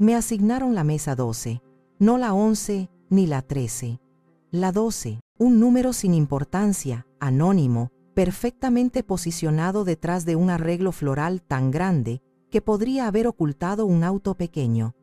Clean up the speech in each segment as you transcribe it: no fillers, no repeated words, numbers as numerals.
Me asignaron la mesa 12, no la 11 ni la 13. La 12, un número sin importancia, anónimo, perfectamente posicionado detrás de un arreglo floral tan grande que podría haber ocultado un auto pequeño.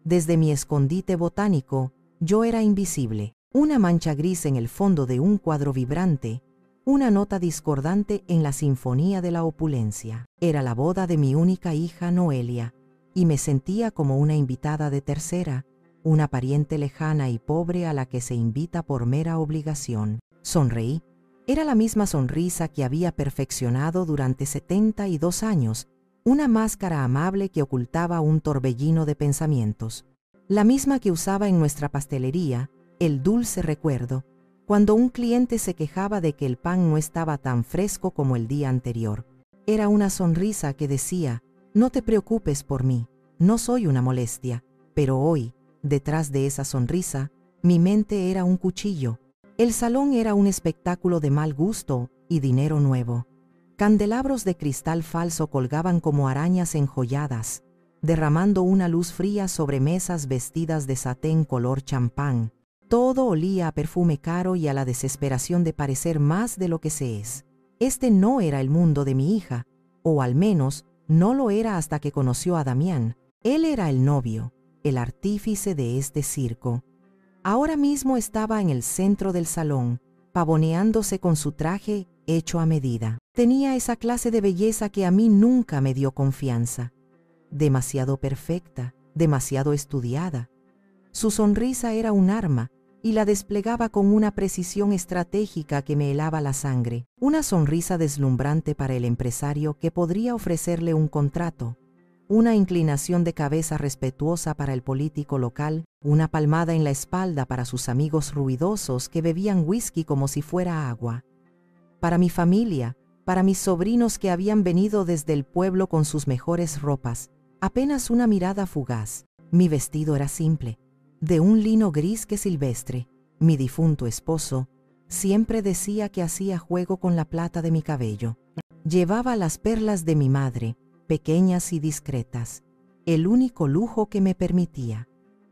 Desde mi escondite botánico, yo era invisible. Una mancha gris en el fondo de un cuadro vibrante, una nota discordante en la sinfonía de la opulencia. Era la boda de mi única hija Noelia, y me sentía como una invitada de tercera, una pariente lejana y pobre a la que se invita por mera obligación. Sonreí. Era la misma sonrisa que había perfeccionado durante 72 años, una máscara amable que ocultaba un torbellino de pensamientos. La misma que usaba en nuestra pastelería, el dulce recuerdo, cuando un cliente se quejaba de que el pan no estaba tan fresco como el día anterior. Era una sonrisa que decía: no te preocupes por mí, no soy una molestia. Pero hoy, detrás de esa sonrisa, mi mente era un cuchillo. El salón era un espectáculo de mal gusto y dinero nuevo. Candelabros de cristal falso colgaban como arañas enjolladas, derramando una luz fría sobre mesas vestidas de satén color champán. Todo olía a perfume caro y a la desesperación de parecer más de lo que se es. Este no era el mundo de mi hija, o al menos no lo era hasta que conoció a Damián. Él era el novio, el artífice de este circo. Ahora mismo estaba en el centro del salón, pavoneándose con su traje hecho a medida. Tenía esa clase de belleza que a mí nunca me dio confianza. Demasiado perfecta, demasiado estudiada. Su sonrisa era un arma, y la desplegaba con una precisión estratégica que me helaba la sangre. Una sonrisa deslumbrante para el empresario que podría ofrecerle un contrato. Una inclinación de cabeza respetuosa para el político local, una palmada en la espalda para sus amigos ruidosos que bebían whisky como si fuera agua. Para mi familia, para mis sobrinos que habían venido desde el pueblo con sus mejores ropas, apenas una mirada fugaz. Mi vestido era simple, de un lino gris que silvestre. Mi difunto esposo siempre decía que hacía juego con la plata de mi cabello. Llevaba las perlas de mi madre, pequeñas y discretas, el único lujo que me permitía.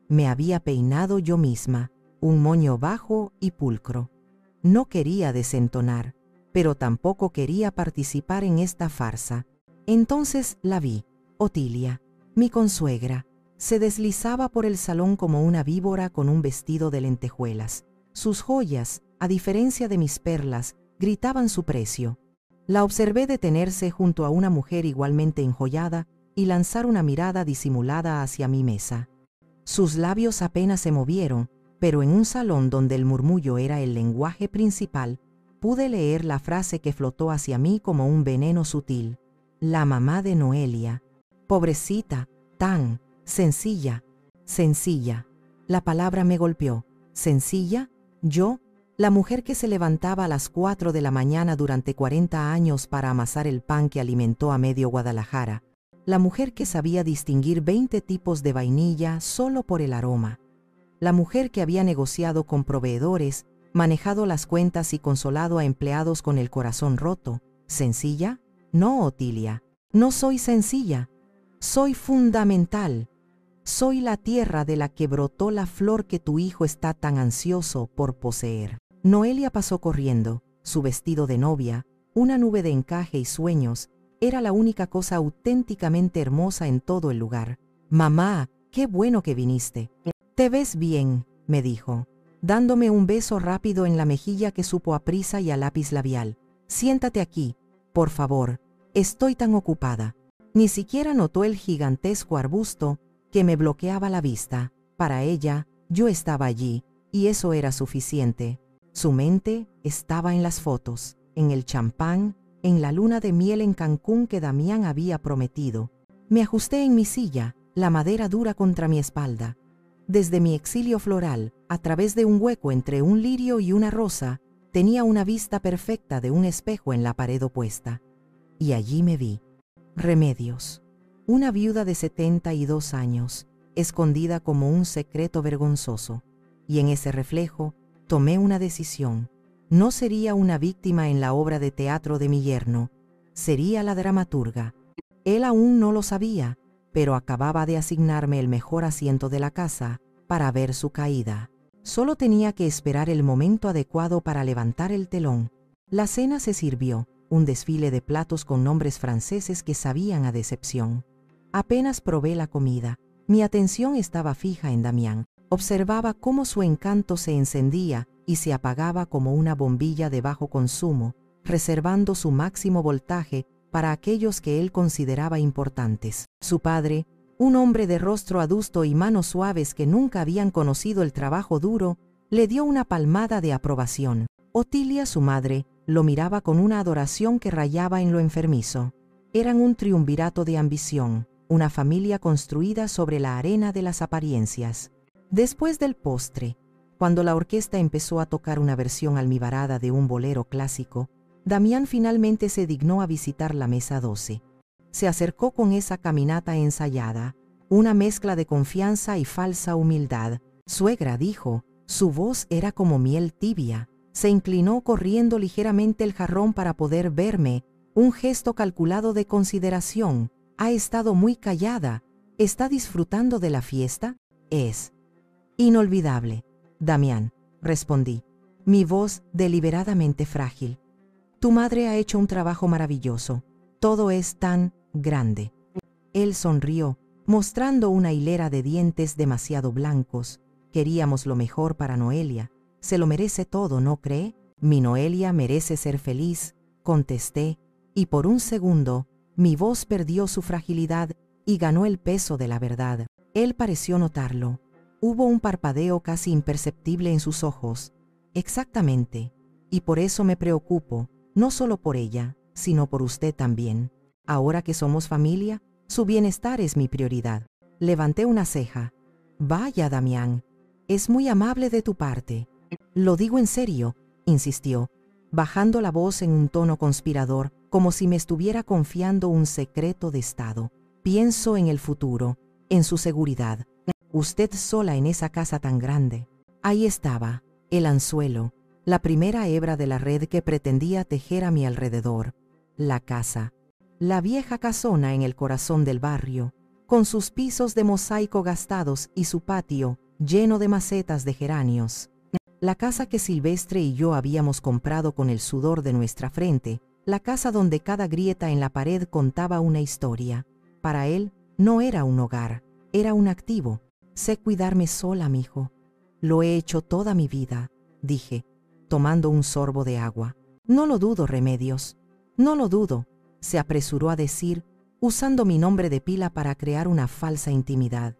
Me había peinado yo misma, un moño bajo y pulcro. No quería desentonar, pero tampoco quería participar en esta farsa. Entonces la vi, Otilia, mi consuegra. Se deslizaba por el salón como una víbora con un vestido de lentejuelas. Sus joyas, a diferencia de mis perlas, gritaban su precio. La observé detenerse junto a una mujer igualmente enjollada y lanzar una mirada disimulada hacia mi mesa. Sus labios apenas se movieron, pero en un salón donde el murmullo era el lenguaje principal, pude leer la frase que flotó hacia mí como un veneno sutil. La mamá de Noelia. Pobrecita, tan sencilla, sencilla. La palabra me golpeó. ¿Sencilla? ¿Yo? La mujer que se levantaba a las 4 de la mañana durante 40 años para amasar el pan que alimentó a medio Guadalajara. La mujer que sabía distinguir 20 tipos de vainilla solo por el aroma. La mujer que había negociado con proveedores, manejado las cuentas y consolado a empleados con el corazón roto. ¿Sencilla? No, Otilia. No soy sencilla. Soy fundamental. Soy la tierra de la que brotó la flor que tu hijo está tan ansioso por poseer. Noelia pasó corriendo. Su vestido de novia, una nube de encaje y sueños, era la única cosa auténticamente hermosa en todo el lugar. Mamá, qué bueno que viniste. Te ves bien, me dijo, dándome un beso rápido en la mejilla que supo a prisa y a lápiz labial. Siéntate aquí, por favor, estoy tan ocupada. Ni siquiera notó el gigantesco arbusto que me bloqueaba la vista. Para ella, yo estaba allí, y eso era suficiente. Su mente estaba en las fotos, en el champán, en la luna de miel en Cancún que Damián había prometido. Me ajusté en mi silla, la madera dura contra mi espalda. Desde mi exilio floral, a través de un hueco entre un lirio y una rosa, tenía una vista perfecta de un espejo en la pared opuesta. Y allí me vi. Remedios. Una viuda de 72 años, escondida como un secreto vergonzoso. Y en ese reflejo, tomé una decisión. No sería una víctima en la obra de teatro de mi yerno, sería la dramaturga. Él aún no lo sabía, pero acababa de asignarme el mejor asiento de la casa para ver su caída. Solo tenía que esperar el momento adecuado para levantar el telón. La cena se sirvió, un desfile de platos con nombres franceses que sabían a decepción. Apenas probé la comida, mi atención estaba fija en Damián. Observaba cómo su encanto se encendía y se apagaba como una bombilla de bajo consumo, reservando su máximo voltaje para aquellos que él consideraba importantes. Su padre, un hombre de rostro adusto y manos suaves que nunca habían conocido el trabajo duro, le dio una palmada de aprobación. Otilia, su madre, lo miraba con una adoración que rayaba en lo enfermizo. Eran un triunvirato de ambición, una familia construida sobre la arena de las apariencias. Después del postre, cuando la orquesta empezó a tocar una versión almibarada de un bolero clásico, Damián finalmente se dignó a visitar la mesa 12. Se acercó con esa caminata ensayada, una mezcla de confianza y falsa humildad. «Suegra», dijo, su voz era como miel tibia. Se inclinó corriendo ligeramente el jarrón para poder verme, un gesto calculado de consideración. «Ha estado muy callada. ¿Está disfrutando de la fiesta?» «Es inolvidable, Damián», respondí, mi voz deliberadamente frágil. «Tu madre ha hecho un trabajo maravilloso. Todo es tan grande». Él sonrió, mostrando una hilera de dientes demasiado blancos. «Queríamos lo mejor para Noelia. Se lo merece todo, ¿no cree?» «Mi Noelia merece ser feliz», contesté, y por un segundo, mi voz perdió su fragilidad y ganó el peso de la verdad. Él pareció notarlo. Hubo un parpadeo casi imperceptible en sus ojos. «Exactamente. Y por eso me preocupo, no solo por ella, sino por usted también. Ahora que somos familia, su bienestar es mi prioridad». Levanté una ceja. «Vaya, Damián, es muy amable de tu parte». «Lo digo en serio», insistió, bajando la voz en un tono conspirador, como si me estuviera confiando un secreto de Estado. «Pienso en el futuro, en su seguridad. Usted sola en esa casa tan grande». Ahí estaba, el anzuelo, la primera hebra de la red que pretendía tejer a mi alrededor. La casa, la vieja casona en el corazón del barrio, con sus pisos de mosaico gastados y su patio lleno de macetas de geranios. La casa que Silvestre y yo habíamos comprado con el sudor de nuestra frente, la casa donde cada grieta en la pared contaba una historia. Para él no era un hogar, era un activo. «Sé cuidarme sola, mijo. Lo he hecho toda mi vida», dije, tomando un sorbo de agua. «No lo dudo, Remedios. No lo dudo», se apresuró a decir, usando mi nombre de pila para crear una falsa intimidad.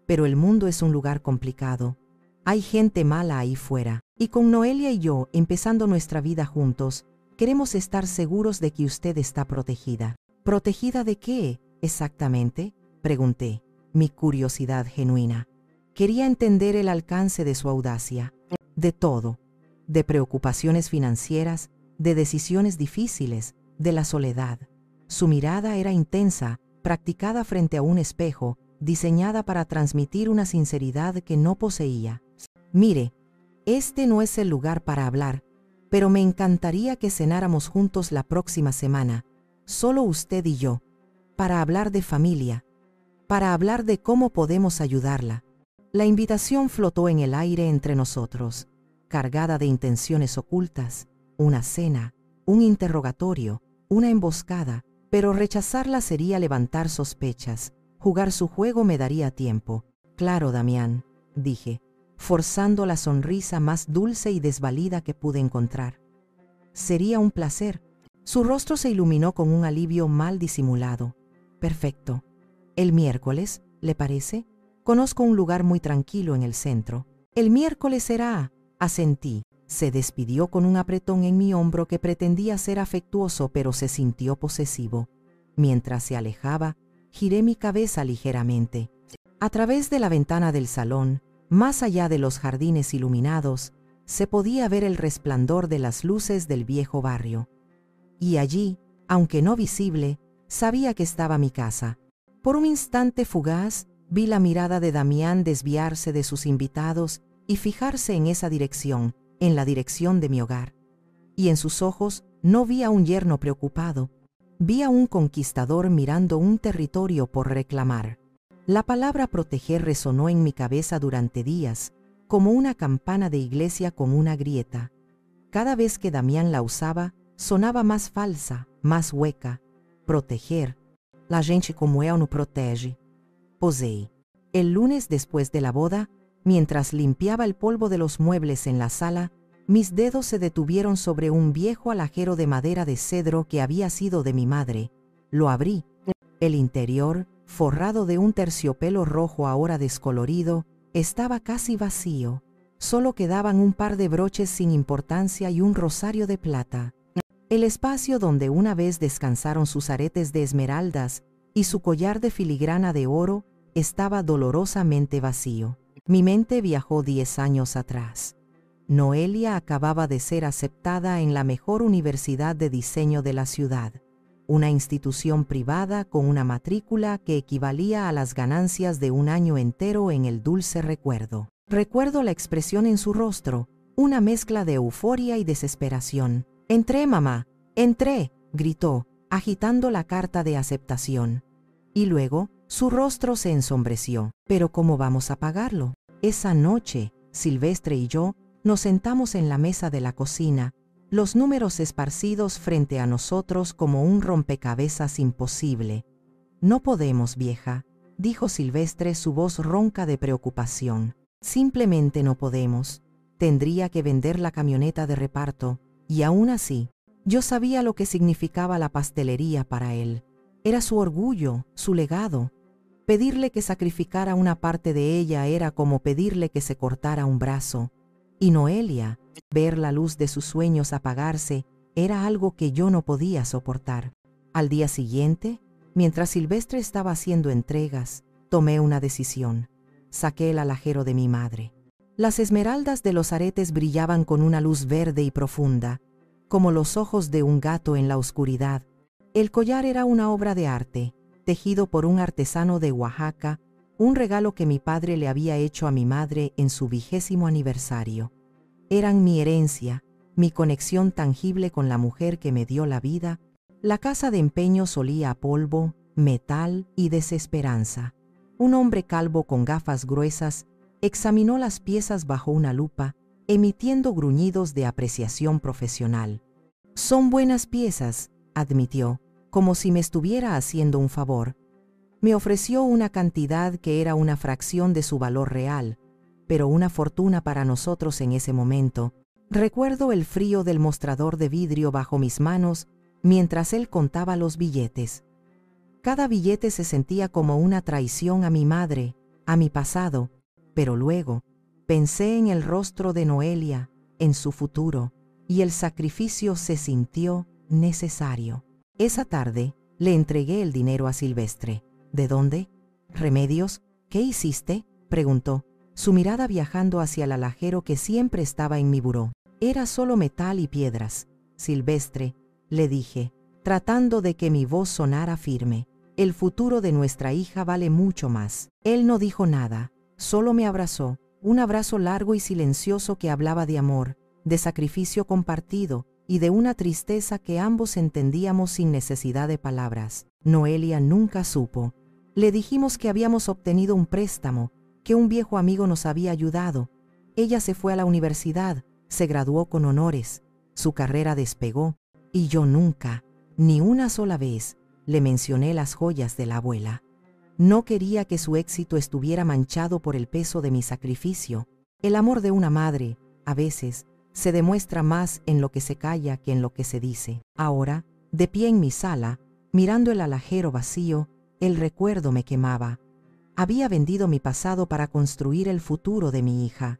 «Pero el mundo es un lugar complicado. Hay gente mala ahí fuera. Y con Noelia y yo, empezando nuestra vida juntos, queremos estar seguros de que usted está protegida». «¿Protegida de qué, exactamente?», pregunté, mi curiosidad genuina. Quería entender el alcance de su audacia. «De todo. De preocupaciones financieras, de decisiones difíciles, de la soledad». Su mirada era intensa, practicada frente a un espejo, diseñada para transmitir una sinceridad que no poseía. «Mire, este no es el lugar para hablar, pero me encantaría que cenáramos juntos la próxima semana, solo usted y yo, para hablar de familia, para hablar de cómo podemos ayudarla». La invitación flotó en el aire entre nosotros, cargada de intenciones ocultas, una cena, un interrogatorio, una emboscada, pero rechazarla sería levantar sospechas. Jugar su juego me daría tiempo. «Claro, Damián», dije, forzando la sonrisa más dulce y desvalida que pude encontrar. «Sería un placer». Su rostro se iluminó con un alivio mal disimulado. «Perfecto. ¿El miércoles, le parece? Conozco un lugar muy tranquilo en el centro». «El miércoles será», asentí. Se despidió con un apretón en mi hombro que pretendía ser afectuoso, pero se sintió posesivo. Mientras se alejaba, giré mi cabeza ligeramente. A través de la ventana del salón, más allá de los jardines iluminados, se podía ver el resplandor de las luces del viejo barrio. Y allí, aunque no visible, sabía que estaba mi casa. Por un instante fugaz, vi la mirada de Damián desviarse de sus invitados y fijarse en esa dirección, en la dirección de mi hogar. Y en sus ojos no vi a un yerno preocupado, Vi a un conquistador mirando un territorio por reclamar. La palabra proteger resonó en mi cabeza durante días, como una campana de iglesia con una grieta. Cada vez que Damián la usaba, sonaba más falsa, más hueca. Proteger. La gente como él no protege. Posei. El lunes después de la boda, mientras limpiaba el polvo de los muebles en la sala, mis dedos se detuvieron sobre un viejo alajero de madera de cedro que había sido de mi madre. Lo abrí. El interior, forrado de un terciopelo rojo ahora descolorido, estaba casi vacío. Solo quedaban un par de broches sin importancia y un rosario de plata. El espacio donde una vez descansaron sus aretes de esmeraldas y su collar de filigrana de oro estaba dolorosamente vacío. Mi mente viajó 10 años atrás. Noelia acababa de ser aceptada en la mejor universidad de diseño de la ciudad, una institución privada con una matrícula que equivalía a las ganancias de un año entero en el dulce recuerdo. Recuerdo la expresión en su rostro, una mezcla de euforia y desesperación. «Entré, mamá, entré», gritó, agitando la carta de aceptación. Y luego, su rostro se ensombreció. «¿Pero cómo vamos a pagarlo?» Esa noche, Silvestre y yo nos sentamos en la mesa de la cocina, los números esparcidos frente a nosotros como un rompecabezas imposible. «No podemos, vieja», dijo Silvestre, su voz ronca de preocupación. «Simplemente no podemos. Tendría que vender la camioneta de reparto, y aún así, yo sabía lo que significaba la pastelería para él. Era su orgullo, su legado. Pedirle que sacrificara una parte de ella era como pedirle que se cortara un brazo. Y Noelia, ver la luz de sus sueños apagarse, era algo que yo no podía soportar. Al día siguiente, mientras Silvestre estaba haciendo entregas, tomé una decisión. Saqué el alajero de mi madre. Las esmeraldas de los aretes brillaban con una luz verde y profunda, como los ojos de un gato en la oscuridad. El collar era una obra de arte, tejido por un artesano de Oaxaca, un regalo que mi padre le había hecho a mi madre en su 20º aniversario. Eran mi herencia, mi conexión tangible con la mujer que me dio la vida. La casa de empeño olía a polvo, metal y desesperanza. Un hombre calvo con gafas gruesas examinó las piezas bajo una lupa, emitiendo gruñidos de apreciación profesional. «Son buenas piezas», admitió, como si me estuviera haciendo un favor. Me ofreció una cantidad que era una fracción de su valor real, pero una fortuna para nosotros en ese momento. Recuerdo el frío del mostrador de vidrio bajo mis manos mientras él contaba los billetes. Cada billete se sentía como una traición a mi madre, a mi pasado, pero luego pensé en el rostro de Noelia, en su futuro, y el sacrificio se sintió necesario. Esa tarde le entregué el dinero a Silvestre. «¿De dónde? ¿Remedios? ¿Qué hiciste?», preguntó, su mirada viajando hacia el alajero que siempre estaba en mi buró. «Era solo metal y piedras, Silvestre», le dije, tratando de que mi voz sonara firme. «El futuro de nuestra hija vale mucho más». Él no dijo nada, solo me abrazó, un abrazo largo y silencioso que hablaba de amor, de sacrificio compartido y de una tristeza que ambos entendíamos sin necesidad de palabras. Noelia nunca supo. Le dijimos que habíamos obtenido un préstamo, que un viejo amigo nos había ayudado. Ella se fue a la universidad, se graduó con honores, su carrera despegó, y yo nunca, ni una sola vez, le mencioné las joyas de la abuela. No quería que su éxito estuviera manchado por el peso de mi sacrificio. El amor de una madre, a veces, se demuestra más en lo que se calla que en lo que se dice. Ahora, de pie en mi sala, mirando el alajero vacío, el recuerdo me quemaba. Había vendido mi pasado para construir el futuro de mi hija.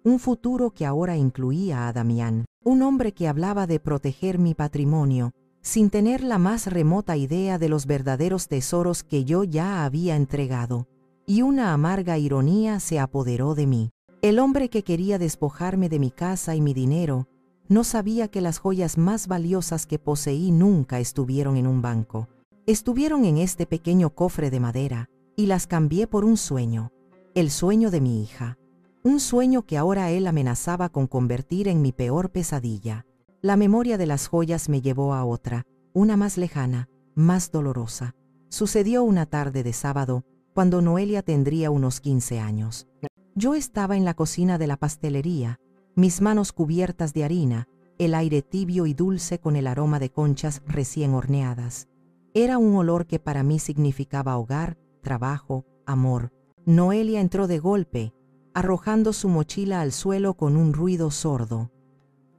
Un futuro que ahora incluía a Damián, un hombre que hablaba de proteger mi patrimonio, sin tener la más remota idea de los verdaderos tesoros que yo ya había entregado. Y una amarga ironía se apoderó de mí. El hombre que quería despojarme de mi casa y mi dinero no sabía que las joyas más valiosas que poseí nunca estuvieron en un banco. Estuvieron en este pequeño cofre de madera, y las cambié por un sueño, el sueño de mi hija. Un sueño que ahora él amenazaba con convertir en mi peor pesadilla. La memoria de las joyas me llevó a otra, una más lejana, más dolorosa. Sucedió una tarde de sábado, cuando Noelia tendría unos 15 años. Yo estaba en la cocina de la pastelería, mis manos cubiertas de harina, el aire tibio y dulce con el aroma de conchas recién horneadas. Era un olor que para mí significaba hogar, trabajo, amor. Noelia entró de golpe, arrojando su mochila al suelo con un ruido sordo.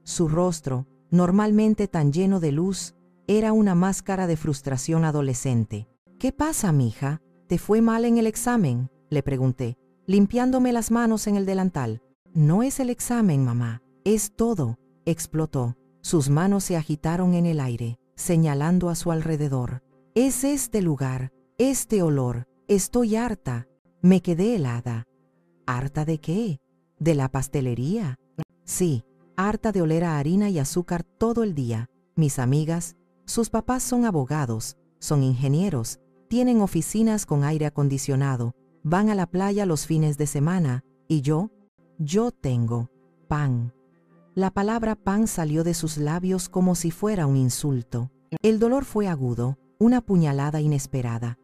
Su rostro, normalmente tan lleno de luz, era una máscara de frustración adolescente. «¿Qué pasa, mija? ¿Te fue mal en el examen?», le pregunté, limpiándome las manos en el delantal. «No es el examen, mamá, es todo», explotó. Sus manos se agitaron en el aire, señalando a su alrededor. «Es este lugar, este olor, estoy harta». Me quedé helada. ¿Harta de qué? ¿De la pastelería? Sí, harta de oler a harina y azúcar todo el día. Mis amigas, sus papás son abogados, son ingenieros, tienen oficinas con aire acondicionado, van a la playa los fines de semana, y yo tengo pan. La palabra pan salió de sus labios como si fuera un insulto. El dolor fue agudo, una puñalada inesperada.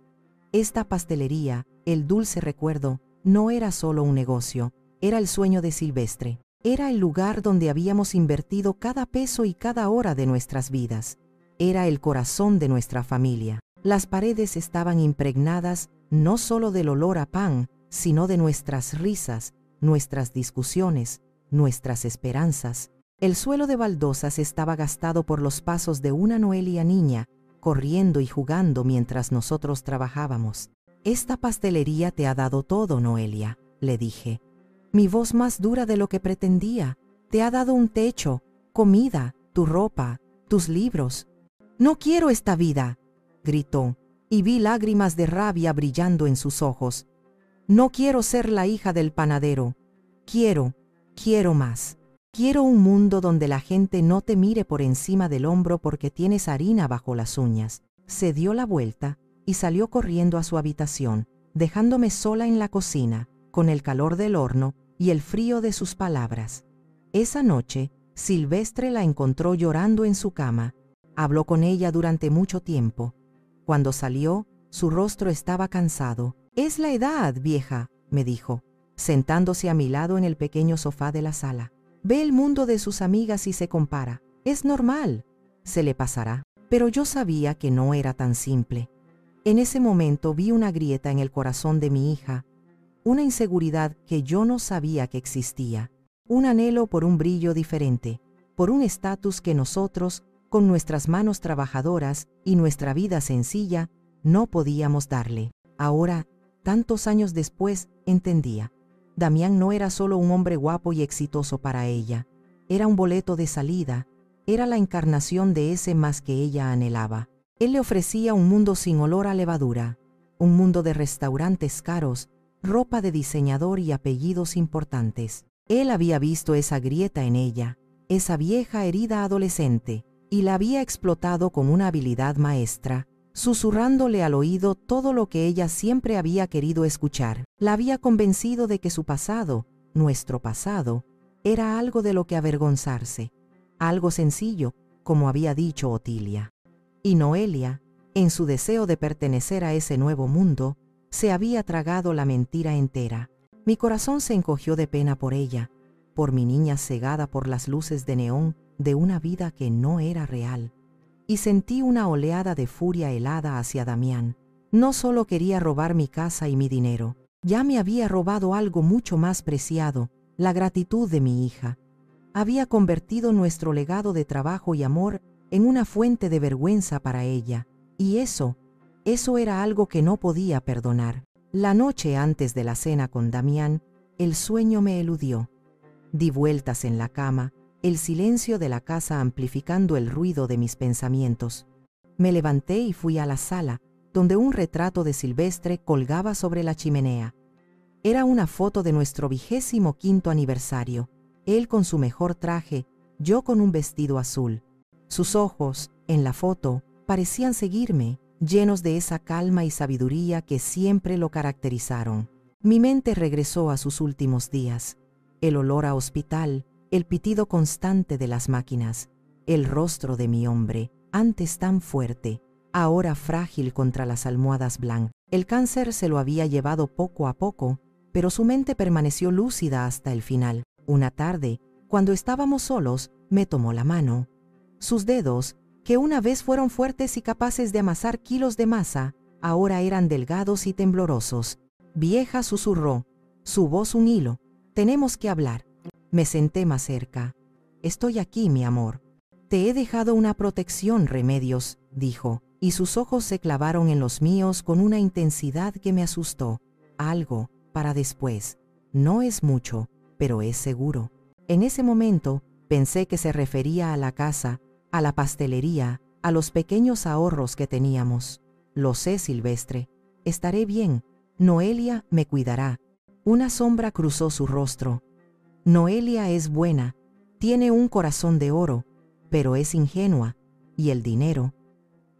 Esta pastelería, el dulce recuerdo, no era solo un negocio, era el sueño de Silvestre. Era el lugar donde habíamos invertido cada peso y cada hora de nuestras vidas. Era el corazón de nuestra familia. Las paredes estaban impregnadas no solo del olor a pan, sino de nuestras risas, nuestras discusiones, nuestras esperanzas. El suelo de baldosas estaba gastado por los pasos de una Noelia niña, corriendo y jugando mientras nosotros trabajábamos. «Esta pastelería te ha dado todo, Noelia», le dije. Mi voz más dura de lo que pretendía. «Te ha dado un techo, comida, tu ropa, tus libros». «No quiero esta vida», gritó, y vi lágrimas de rabia brillando en sus ojos. «No quiero ser la hija del panadero. Quiero más. Quiero un mundo donde la gente no te mire por encima del hombro porque tienes harina bajo las uñas». Se dio la vuelta y salió corriendo a su habitación, dejándome sola en la cocina, con el calor del horno y el frío de sus palabras. Esa noche, Silvestre la encontró llorando en su cama. Habló con ella durante mucho tiempo. Cuando salió, su rostro estaba cansado. «Es la edad, vieja», me dijo, sentándose a mi lado en el pequeño sofá de la sala. «Ve el mundo de sus amigas y se compara. Es normal. Se le pasará». Pero yo sabía que no era tan simple. En ese momento vi una grieta en el corazón de mi hija, una inseguridad que yo no sabía que existía, un anhelo por un brillo diferente, por un estatus que nosotros, con nuestras manos trabajadoras y nuestra vida sencilla, no podíamos darle. Ahora, tantos años después, entendía. Damián no era solo un hombre guapo y exitoso para ella, era un boleto de salida, era la encarnación de ese más que ella anhelaba. Él le ofrecía un mundo sin olor a levadura, un mundo de restaurantes caros, ropa de diseñador y apellidos importantes. Él había visto esa grieta en ella, esa vieja herida adolescente, y la había explotado con una habilidad maestra, susurrándole al oído todo lo que ella siempre había querido escuchar. La había convencido de que su pasado, nuestro pasado, era algo de lo que avergonzarse, algo sencillo, como había dicho Otilia. Y Noelia, en su deseo de pertenecer a ese nuevo mundo, se había tragado la mentira entera. Mi corazón se encogió de pena por ella, por mi niña cegada por las luces de neón de una vida que no era real. Y sentí una oleada de furia helada hacia Damián. No solo quería robar mi casa y mi dinero, ya me había robado algo mucho más preciado, la gratitud de mi hija. Había convertido nuestro legado de trabajo y amor en una fuente de vergüenza para ella, y eso era algo que no podía perdonar. La noche antes de la cena con Damián, el sueño me eludió. Di vueltas en la cama, el silencio de la casa amplificando el ruido de mis pensamientos. Me levanté y fui a la sala, donde un retrato de Silvestre colgaba sobre la chimenea. Era una foto de nuestro 25º aniversario, él con su mejor traje, yo con un vestido azul. Sus ojos, en la foto, parecían seguirme, llenos de esa calma y sabiduría que siempre lo caracterizaron. Mi mente regresó a sus últimos días. El olor a hospital, el pitido constante de las máquinas, el rostro de mi hombre, antes tan fuerte, ahora frágil contra las almohadas blancas. El cáncer se lo había llevado poco a poco, pero su mente permaneció lúcida hasta el final. Una tarde, cuando estábamos solos, me tomó la mano. Sus dedos, que una vez fueron fuertes y capaces de amasar kilos de masa, ahora eran delgados y temblorosos. Vieja, susurró, su voz un hilo. Tenemos que hablar. Me senté más cerca. Estoy aquí, mi amor. Te he dejado una protección, Remedios, dijo, y sus ojos se clavaron en los míos con una intensidad que me asustó. Algo, para después. No es mucho, pero es seguro. En ese momento, pensé que se refería a la casa, a la pastelería, a los pequeños ahorros que teníamos. Lo sé, Silvestre. Estaré bien. Noelia me cuidará. Una sombra cruzó su rostro. Noelia es buena, tiene un corazón de oro, pero es ingenua. ¿Y el dinero?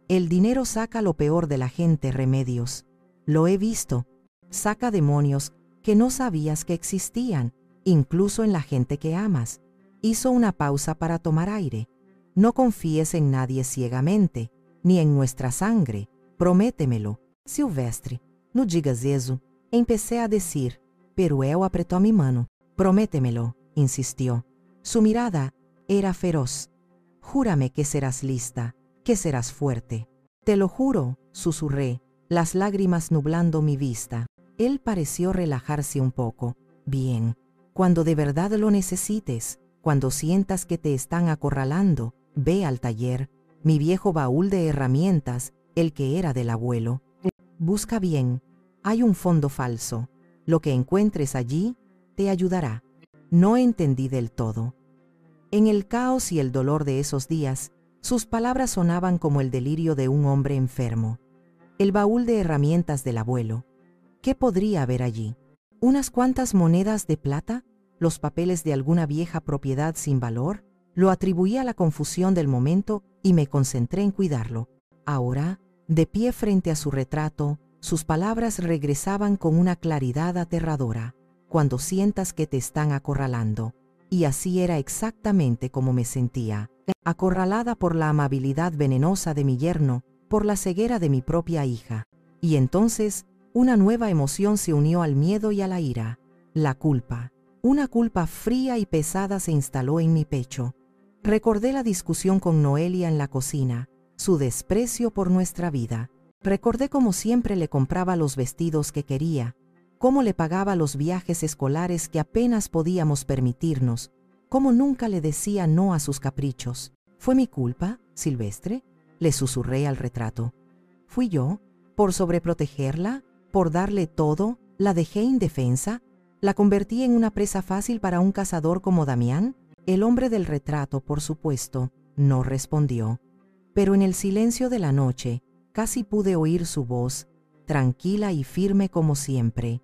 El dinero saca lo peor de la gente, Remedios. Lo he visto. Saca demonios que no sabías que existían, incluso en la gente que amas. Hizo una pausa para tomar aire. No confíes en nadie ciegamente, ni en nuestra sangre. Prométemelo. Silvestre, no digas eso. Empecé a decir, pero él apretó mi mano. Prométemelo, insistió. Su mirada era feroz. Júrame que serás lista, que serás fuerte. Te lo juro, susurré, las lágrimas nublando mi vista. Él pareció relajarse un poco. Bien, cuando de verdad lo necesites, cuando sientas que te están acorralando, ve al taller, mi viejo baúl de herramientas, el que era del abuelo. Busca bien, hay un fondo falso. Lo que encuentres allí te ayudará. No entendí del todo. En el caos y el dolor de esos días, sus palabras sonaban como el delirio de un hombre enfermo. El baúl de herramientas del abuelo. ¿Qué podría haber allí? ¿Unas cuantas monedas de plata? ¿Los papeles de alguna vieja propiedad sin valor? Lo atribuí a la confusión del momento y me concentré en cuidarlo. Ahora, de pie frente a su retrato, sus palabras regresaban con una claridad aterradora. Cuando sientas que te están acorralando. Y así era exactamente como me sentía. Acorralada por la amabilidad venenosa de mi yerno, por la ceguera de mi propia hija. Y entonces, una nueva emoción se unió al miedo y a la ira. La culpa. Una culpa fría y pesada se instaló en mi pecho. Recordé la discusión con Noelia en la cocina, su desprecio por nuestra vida. Recordé cómo siempre le compraba los vestidos que quería, cómo le pagaba los viajes escolares que apenas podíamos permitirnos, cómo nunca le decía no a sus caprichos. ¿Fue mi culpa, Silvestre?, le susurré al retrato. ¿Fui yo? ¿Por sobreprotegerla? ¿Por darle todo? ¿La dejé indefensa? ¿La convertí en una presa fácil para un cazador como Damián? El hombre del retrato, por supuesto, no respondió. Pero en el silencio de la noche, casi pude oír su voz, tranquila y firme como siempre.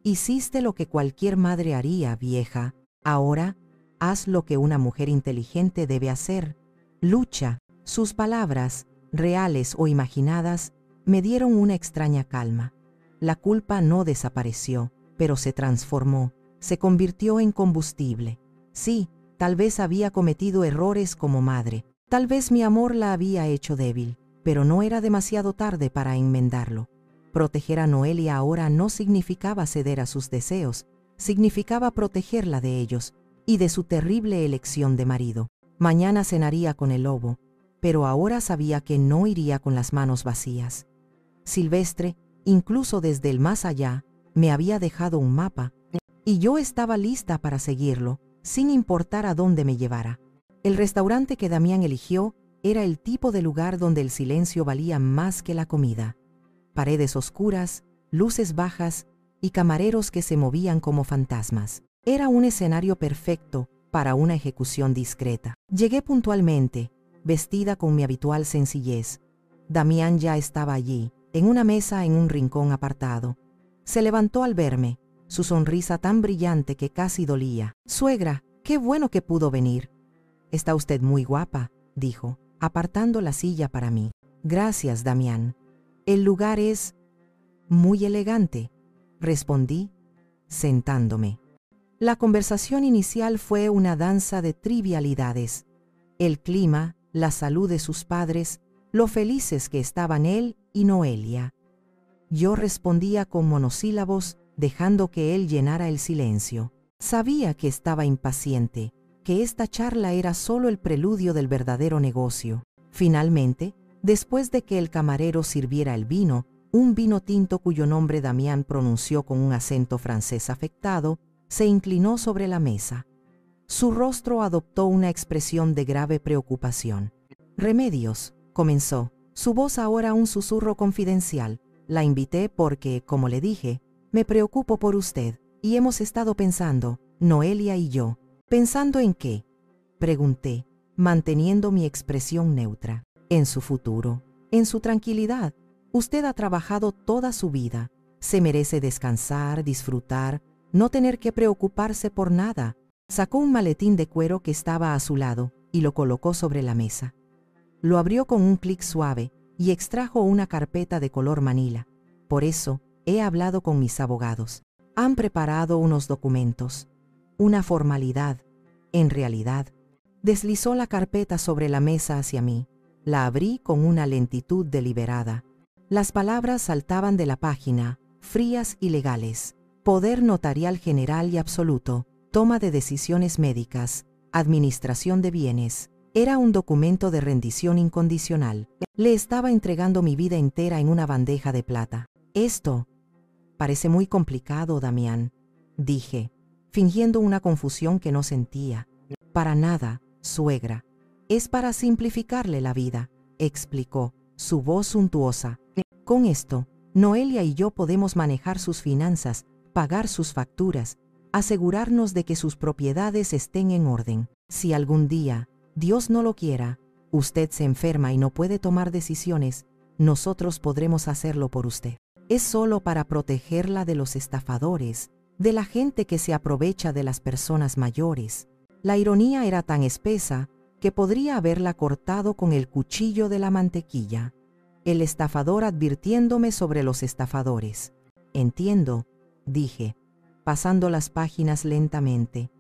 Hiciste lo que cualquier madre haría, vieja. Ahora, haz lo que una mujer inteligente debe hacer. Lucha. Sus palabras, reales o imaginadas, me dieron una extraña calma. La culpa no desapareció, pero se transformó, se convirtió en combustible. Sí, tal vez había cometido errores como madre. Tal vez mi amor la había hecho débil, pero no era demasiado tarde para enmendarlo. Proteger a Noelia ahora no significaba ceder a sus deseos, significaba protegerla de ellos y de su terrible elección de marido. Mañana cenaría con el lobo, pero ahora sabía que no iría con las manos vacías. Silvestre, incluso desde el más allá, me había dejado un mapa, y yo estaba lista para seguirlo, sin importar a dónde me llevara. El restaurante que Damián eligió era el tipo de lugar donde el silencio valía más que la comida. Paredes oscuras, luces bajas y camareros que se movían como fantasmas. Era un escenario perfecto para una ejecución discreta. Llegué puntualmente, vestida con mi habitual sencillez. Damián ya estaba allí, en una mesa en un rincón apartado. Se levantó al verme, su sonrisa tan brillante que casi dolía. «Suegra, qué bueno que pudo venir». «Está usted muy guapa», dijo, apartando la silla para mí. «Gracias, Damián. El lugar es muy elegante», respondí, sentándome. La conversación inicial fue una danza de trivialidades. El clima, la salud de sus padres, lo felices que estaban él y Noelia. Yo respondía con monosílabos, dejando que él llenara el silencio. Sabía que estaba impaciente, que esta charla era solo el preludio del verdadero negocio. Finalmente, después de que el camarero sirviera el vino, un vino tinto cuyo nombre Damián pronunció con un acento francés afectado, se inclinó sobre la mesa. Su rostro adoptó una expresión de grave preocupación. «Remedios», comenzó, su voz ahora un susurro confidencial. «La invité porque, como le dije, me preocupo por usted, y hemos estado pensando, Noelia y yo». «¿Pensando en qué?», pregunté, manteniendo mi expresión neutra. «En su futuro, en su tranquilidad. Usted ha trabajado toda su vida. Se merece descansar, disfrutar, no tener que preocuparse por nada». Sacó un maletín de cuero que estaba a su lado y lo colocó sobre la mesa. Lo abrió con un clic suave y extrajo una carpeta de color manila. «Por eso he hablado con mis abogados. Han preparado unos documentos. Una formalidad. En realidad». Deslizó la carpeta sobre la mesa hacia mí. La abrí con una lentitud deliberada. Las palabras saltaban de la página, frías y legales. Poder notarial general y absoluto. Toma de decisiones médicas. Administración de bienes. Era un documento de rendición incondicional. Le estaba entregando mi vida entera en una bandeja de plata. «Esto parece muy complicado, Damián», dije, fingiendo una confusión que no sentía. «Para nada, suegra. Es para simplificarle la vida», explicó, su voz suntuosa. «Con esto, Noelia y yo podemos manejar sus finanzas, pagar sus facturas, asegurarnos de que sus propiedades estén en orden. Si algún día, Dios no lo quiera, usted se enferma y no puede tomar decisiones, nosotros podremos hacerlo por usted. Es solo para protegerla de los estafadores, de la gente que se aprovecha de las personas mayores». La ironía era tan espesa que podría haberla cortado con el cuchillo de la mantequilla. El estafador advirtiéndome sobre los estafadores. «Entiendo», dije, pasando las páginas lentamente.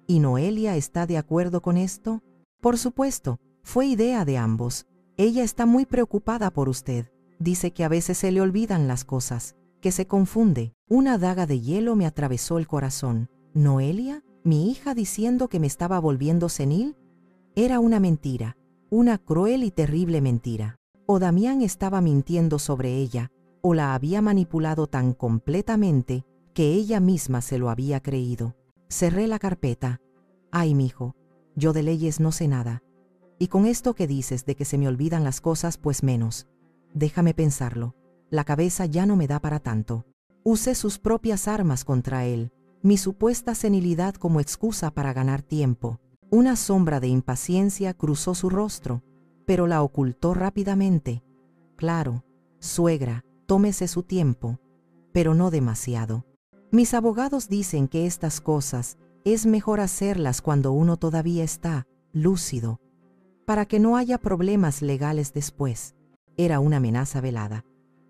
«¿Y Noelia está de acuerdo con esto?». «Por supuesto, fue idea de ambos. Ella está muy preocupada por usted. Dice que a veces se le olvidan las cosas, que se confunde». Una daga de hielo me atravesó el corazón. ¿Noelia? ¿Mi hija diciendo que me estaba volviendo senil? Era una mentira, una cruel y terrible mentira. O Damián estaba mintiendo sobre ella, o la había manipulado tan completamente que ella misma se lo había creído. Cerré la carpeta. «Ay, mijo, yo de leyes no sé nada. Y con esto que dices de que se me olvidan las cosas, pues menos. Déjame pensarlo. La cabeza ya no me da para tanto». Usé sus propias armas contra él, mi supuesta senilidad como excusa para ganar tiempo. Una sombra de impaciencia cruzó su rostro, pero la ocultó rápidamente. «Claro, suegra, tómese su tiempo, pero no demasiado. Mis abogados dicen que estas cosas es mejor hacerlas cuando uno todavía está lúcido, para que no haya problemas legales después». Era una amenaza velada.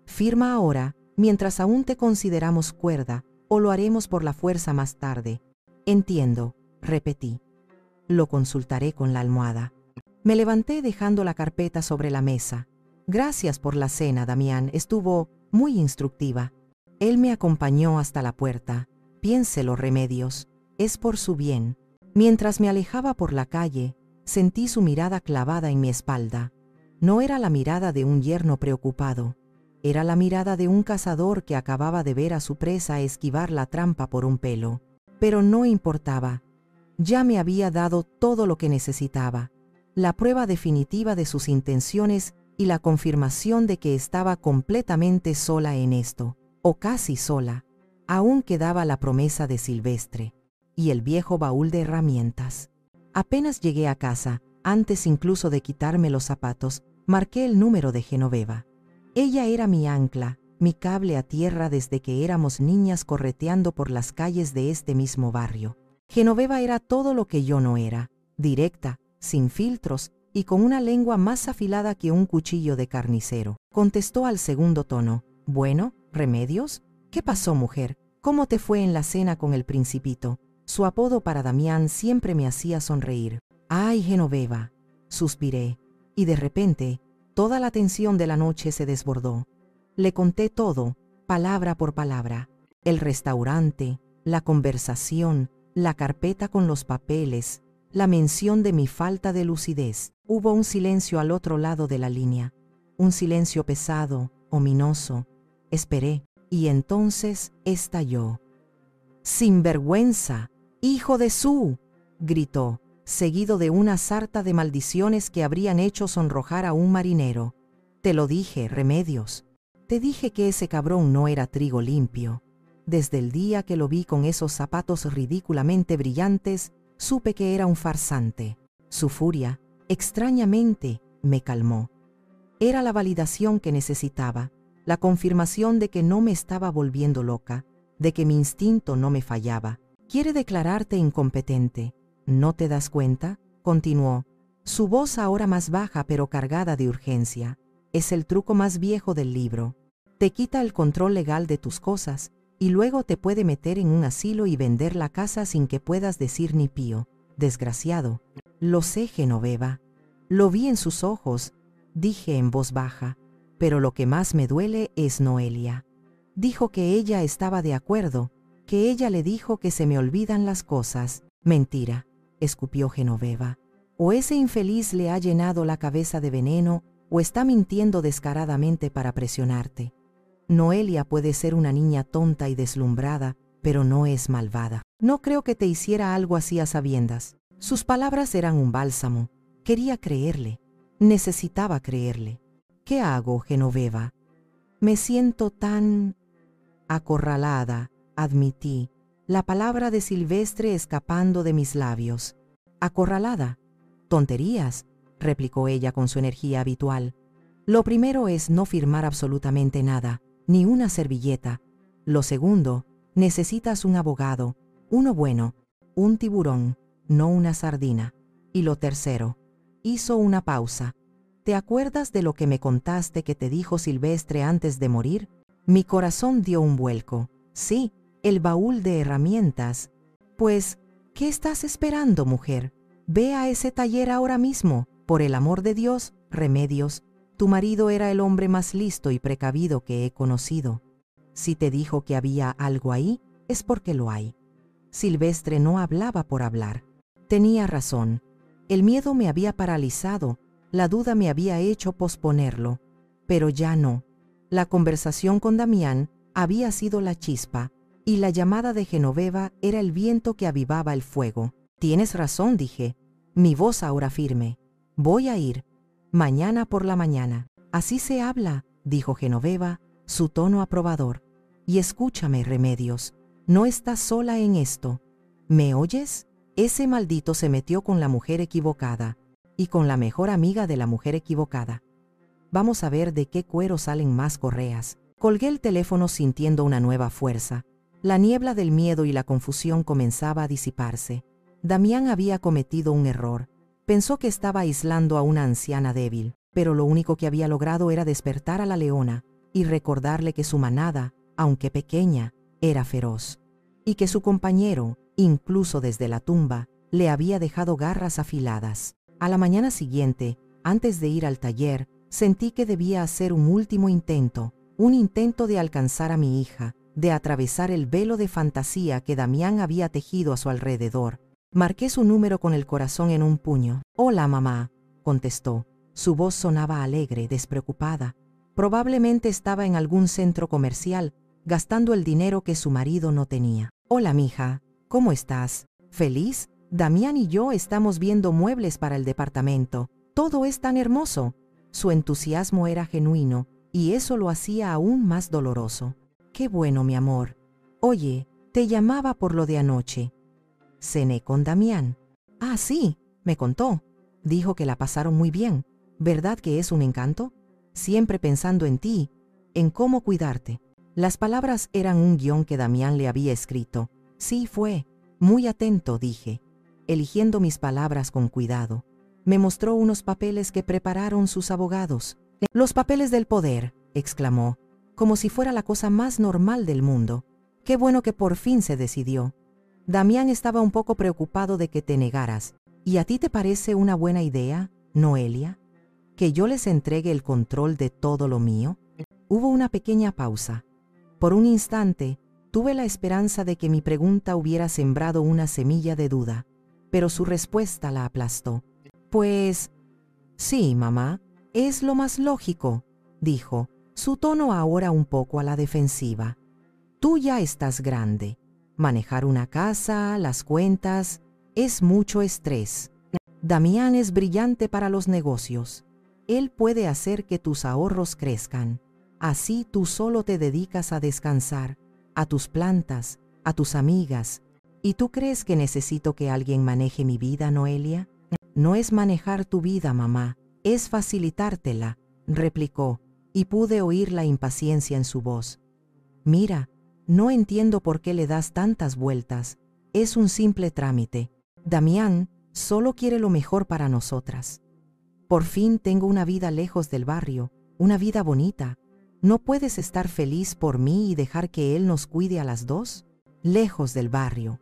«Firma ahora, mientras aún te consideramos cuerda, o lo haremos por la fuerza más tarde». «Entiendo», repetí. «Lo consultaré con la almohada». Me levanté dejando la carpeta sobre la mesa. «Gracias por la cena, Damián, estuvo muy instructiva». Él me acompañó hasta la puerta. «Piénselo, Remedios, es por su bien». Mientras me alejaba por la calle, sentí su mirada clavada en mi espalda. No era la mirada de un yerno preocupado. Era la mirada de un cazador que acababa de ver a su presa esquivar la trampa por un pelo. Pero no importaba. Ya me había dado todo lo que necesitaba. La prueba definitiva de sus intenciones y la confirmación de que estaba completamente sola en esto, o casi sola. Aún quedaba la promesa de Silvestre y el viejo baúl de herramientas. Apenas llegué a casa, antes incluso de quitarme los zapatos, marqué el número de Genoveva. Ella era mi ancla, mi cable a tierra desde que éramos niñas correteando por las calles de este mismo barrio. Genoveva era todo lo que yo no era, directa, sin filtros y con una lengua más afilada que un cuchillo de carnicero. Contestó al segundo tono. «Bueno, Remedios, ¿qué pasó, mujer? ¿Cómo te fue en la cena con el Principito?». Su apodo para Damián siempre me hacía sonreír. «Ay, Genoveva», suspiré, y de repente Toda la tensión de la noche se desbordó. Le conté todo, palabra por palabra. El restaurante, la conversación, la carpeta con los papeles, la mención de mi falta de lucidez. Hubo un silencio al otro lado de la línea. Un silencio pesado, ominoso. Esperé, y entonces estalló. «¡Sinvergüenza! ¡Hijo de su!», gritó, seguido de una sarta de maldiciones que habrían hecho sonrojar a un marinero. «Te lo dije, Remedios. Te dije que ese cabrón no era trigo limpio. Desde el día que lo vi con esos zapatos ridículamente brillantes, supe que era un farsante». Su furia, extrañamente, me calmó. Era la validación que necesitaba, la confirmación de que no me estaba volviendo loca, de que mi instinto no me fallaba. «Quiere declararte incompetente. ¿No te das cuenta?», continuó, su voz ahora más baja pero cargada de urgencia. «Es el truco más viejo del libro. Te quita el control legal de tus cosas y luego te puede meter en un asilo y vender la casa sin que puedas decir ni pío. Desgraciado». «Lo sé, Genoveva. Lo vi en sus ojos», dije en voz baja, «pero lo que más me duele es Noelia. Dijo que ella estaba de acuerdo, que ella le dijo que se me olvidan las cosas». «Mentira», escupió Genoveva. «O ese infeliz le ha llenado la cabeza de veneno o está mintiendo descaradamente para presionarte. Noelia puede ser una niña tonta y deslumbrada, pero no es malvada. No creo que te hiciera algo así a sabiendas». Sus palabras eran un bálsamo. Quería creerle. Necesitaba creerle. «¿Qué hago, Genoveva? Me siento tan acorralada», admití, la palabra de Silvestre escapando de mis labios. «¿Acorralada? Tonterías», replicó ella con su energía habitual. «Lo primero es no firmar absolutamente nada, ni una servilleta. Lo segundo, necesitas un abogado, uno bueno, un tiburón, no una sardina. Y lo tercero». Hizo una pausa. «¿Te acuerdas de lo que me contaste que te dijo Silvestre antes de morir?». Mi corazón dio un vuelco. «Sí, el baúl de herramientas». «Pues, ¿qué estás esperando, mujer? Ve a ese taller ahora mismo. Por el amor de Dios, Remedios. Tu marido era el hombre más listo y precavido que he conocido. Si te dijo que había algo ahí, es porque lo hay». Silvestre no hablaba por hablar. Tenía razón. El miedo me había paralizado, la duda me había hecho posponerlo. Pero ya no. La conversación con Damián había sido la chispa, y la llamada de Genoveva era el viento que avivaba el fuego. «Tienes razón», dije, mi voz ahora firme. «Voy a ir. Mañana por la mañana». «Así se habla», dijo Genoveva, su tono aprobador. «Y escúchame, Remedios, no estás sola en esto. ¿Me oyes? Ese maldito se metió con la mujer equivocada, y con la mejor amiga de la mujer equivocada. Vamos a ver de qué cuero salen más correas». Colgué el teléfono sintiendo una nueva fuerza. La niebla del miedo y la confusión comenzaba a disiparse. Damián había cometido un error. Pensó que estaba aislando a una anciana débil, pero lo único que había logrado era despertar a la leona y recordarle que su manada, aunque pequeña, era feroz, y que su compañero, incluso desde la tumba, le había dejado garras afiladas. A la mañana siguiente, antes de ir al taller, sentí que debía hacer un último intento, un intento de alcanzar a mi hija, de atravesar el velo de fantasía que Damián había tejido a su alrededor. Marqué su número con el corazón en un puño. «Hola, mamá», contestó. Su voz sonaba alegre, despreocupada. Probablemente estaba en algún centro comercial, gastando el dinero que su marido no tenía. «Hola, mija, ¿cómo estás? ¿Feliz? Damián y yo estamos viendo muebles para el departamento. Todo es tan hermoso». Su entusiasmo era genuino, y eso lo hacía aún más doloroso. «Qué bueno, mi amor. Oye, te llamaba por lo de anoche. Cené con Damián». «Ah, sí, me contó. Dijo que la pasaron muy bien. ¿Verdad que es un encanto? Siempre pensando en ti, en cómo cuidarte». Las palabras eran un guión que Damián le había escrito. «Sí, fue. Muy atento», dije, eligiendo mis palabras con cuidado. Me mostró unos papeles que prepararon sus abogados. «Los papeles del poder», exclamó, como si fuera la cosa más normal del mundo. «Qué bueno que por fin se decidió. Damián estaba un poco preocupado de que te negaras. ¿Y a ti te parece una buena idea, Noelia?». ¿Que yo les entregue el control de todo lo mío? Hubo una pequeña pausa. Por un instante, tuve la esperanza de que mi pregunta hubiera sembrado una semilla de duda, pero su respuesta la aplastó. Pues, sí, mamá, es lo más lógico, dijo, su tono ahora un poco a la defensiva. Tú ya estás grande. Manejar una casa, las cuentas, es mucho estrés. Damián es brillante para los negocios. Él puede hacer que tus ahorros crezcan. Así tú solo te dedicas a descansar, a tus plantas, a tus amigas. ¿Y tú crees que necesito que alguien maneje mi vida, Noelia? No es manejar tu vida, mamá, es facilitártela, replicó, y pude oír la impaciencia en su voz. Mira, no entiendo por qué le das tantas vueltas. Es un simple trámite. Damián solo quiere lo mejor para nosotras. Por fin tengo una vida lejos del barrio, una vida bonita. ¿No puedes estar feliz por mí y dejar que él nos cuide a las dos? Lejos del barrio.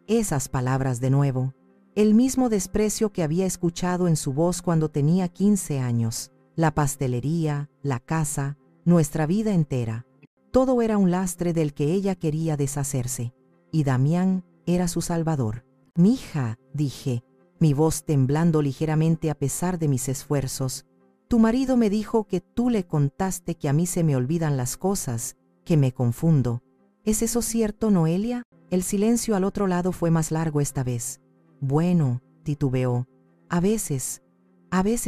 Esas palabras de nuevo. El mismo desprecio que había escuchado en su voz cuando tenía 15 años. La pastelería, la casa, nuestra vida entera. Todo era un lastre del que ella quería deshacerse. Y Damián era su salvador. «Mija», dije, mi voz temblando ligeramente a pesar de mis esfuerzos, «tu marido me dijo que tú le contaste que a mí se me olvidan las cosas, que me confundo. ¿Es eso cierto, Noelia?» El silencio al otro lado fue más largo esta vez. «Bueno», titubeó, a veces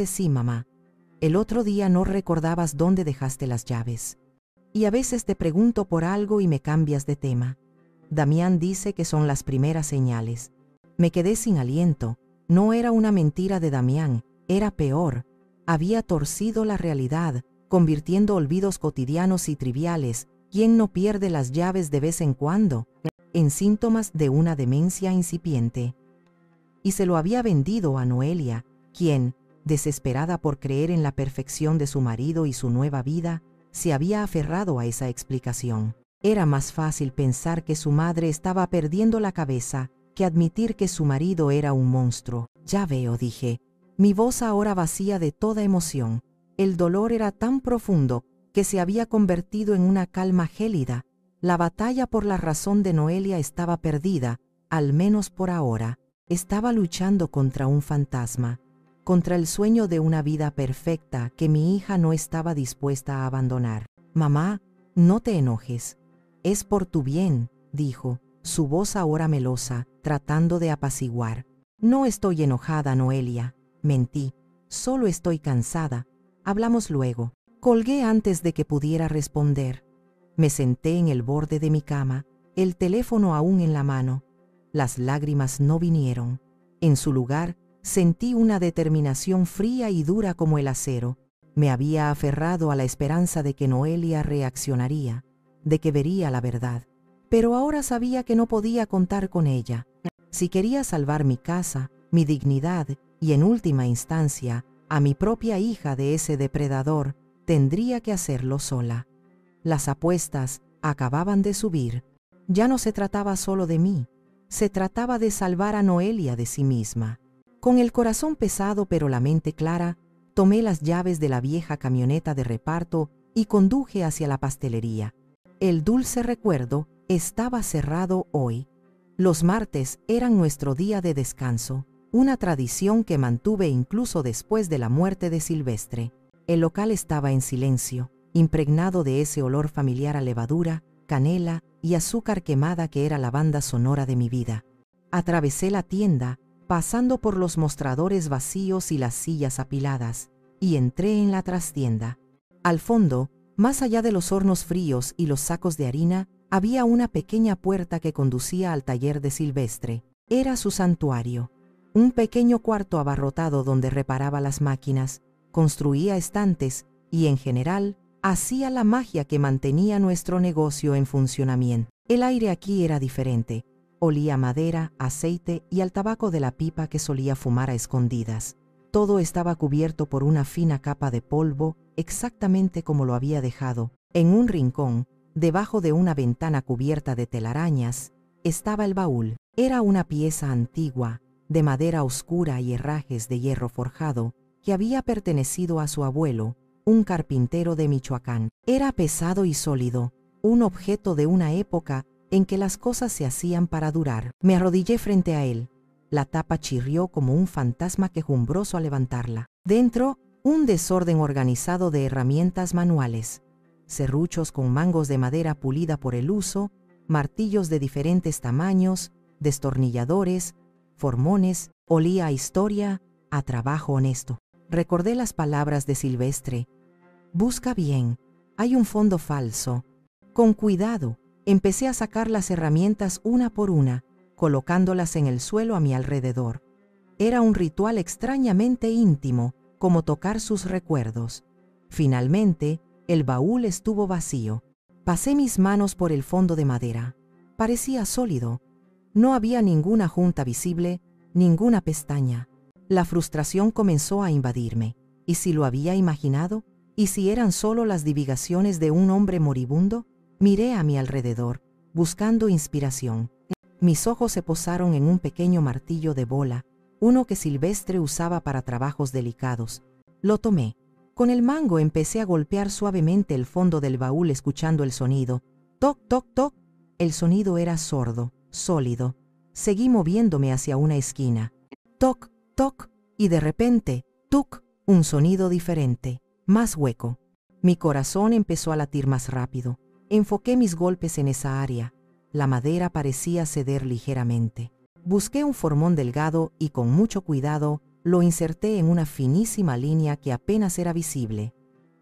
sí, mamá. El otro día no recordabas dónde dejaste las llaves. Y a veces te pregunto por algo y me cambias de tema. Damián dice que son las primeras señales». Me quedé sin aliento. No era una mentira de Damián, era peor. Había torcido la realidad, convirtiendo olvidos cotidianos y triviales, ¿quién no pierde las llaves de vez en cuando?, en síntomas de una demencia incipiente. Y se lo había vendido a Noelia, quien, desesperada por creer en la perfección de su marido y su nueva vida, se había aferrado a esa explicación. Era más fácil pensar que su madre estaba perdiendo la cabeza que admitir que su marido era un monstruo. «Ya veo», dije, mi voz ahora vacía de toda emoción. El dolor era tan profundo que se había convertido en una calma gélida. La batalla por la razón de Noelia estaba perdida, al menos por ahora. Estaba luchando contra un fantasma, contra el sueño de una vida perfecta que mi hija no estaba dispuesta a abandonar. «Mamá, no te enojes. Es por tu bien», dijo, su voz ahora melosa, tratando de apaciguar. «No estoy enojada, Noelia», mentí, «solo estoy cansada. Hablamos luego». Colgué antes de que pudiera responder. Me senté en el borde de mi cama, el teléfono aún en la mano. Las lágrimas no vinieron. En su lugar, sentí una determinación fría y dura como el acero. Me había aferrado a la esperanza de que Noelia reaccionaría, de que vería la verdad. Pero ahora sabía que no podía contar con ella. Si quería salvar mi casa, mi dignidad y, en última instancia, a mi propia hija de ese depredador, tendría que hacerlo sola. Las apuestas acababan de subir. Ya no se trataba solo de mí, se trataba de salvar a Noelia de sí misma. Con el corazón pesado pero la mente clara, tomé las llaves de la vieja camioneta de reparto y conduje hacia la pastelería. El dulce recuerdo estaba cerrado hoy. Los martes eran nuestro día de descanso, una tradición que mantuve incluso después de la muerte de Silvestre. El local estaba en silencio, impregnado de ese olor familiar a levadura, canela y azúcar quemada que era la banda sonora de mi vida. Atravesé la tienda, pasando por los mostradores vacíos y las sillas apiladas, y entré en la trastienda. Al fondo, más allá de los hornos fríos y los sacos de harina, había una pequeña puerta que conducía al taller de Silvestre. Era su santuario, un pequeño cuarto abarrotado donde reparaba las máquinas, construía estantes y, en general, hacía la magia que mantenía nuestro negocio en funcionamiento. El aire aquí era diferente. Olía a madera, aceite y al tabaco de la pipa que solía fumar a escondidas. Todo estaba cubierto por una fina capa de polvo, exactamente como lo había dejado. En un rincón, debajo de una ventana cubierta de telarañas, estaba el baúl. Era una pieza antigua, de madera oscura y herrajes de hierro forjado, que había pertenecido a su abuelo, un carpintero de Michoacán. Era pesado y sólido, un objeto de una época en que las cosas se hacían para durar. Me arrodillé frente a él. La tapa chirrió como un fantasma quejumbroso al levantarla. Dentro, un desorden organizado de herramientas manuales, serruchos con mangos de madera pulida por el uso, martillos de diferentes tamaños, destornilladores, formones. Olía a historia, a trabajo honesto. Recordé las palabras de Silvestre. Busca bien, hay un fondo falso. Con cuidado, empecé a sacar las herramientas una por una, colocándolas en el suelo a mi alrededor. Era un ritual extrañamente íntimo, como tocar sus recuerdos. Finalmente, el baúl estuvo vacío. Pasé mis manos por el fondo de madera. Parecía sólido. No había ninguna junta visible, ninguna pestaña. La frustración comenzó a invadirme. ¿Y si lo había imaginado? ¿Y si eran solo las divagaciones de un hombre moribundo? Miré a mi alrededor, buscando inspiración. Mis ojos se posaron en un pequeño martillo de bola, uno que Silvestre usaba para trabajos delicados. Lo tomé. Con el mango empecé a golpear suavemente el fondo del baúl escuchando el sonido. Toc, toc, toc. El sonido era sordo, sólido. Seguí moviéndome hacia una esquina. Toc, toc, y de repente, tuc, un sonido diferente, más hueco. Mi corazón empezó a latir más rápido. Enfoqué mis golpes en esa área. La madera parecía ceder ligeramente. Busqué un formón delgado y con mucho cuidado lo inserté en una finísima línea que apenas era visible.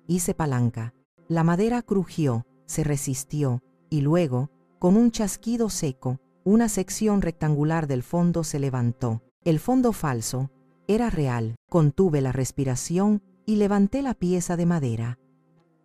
Hice palanca. La madera crujió, se resistió, y luego, con un chasquido seco, una sección rectangular del fondo se levantó. El fondo falso era real. Contuve la respiración y levanté la pieza de madera.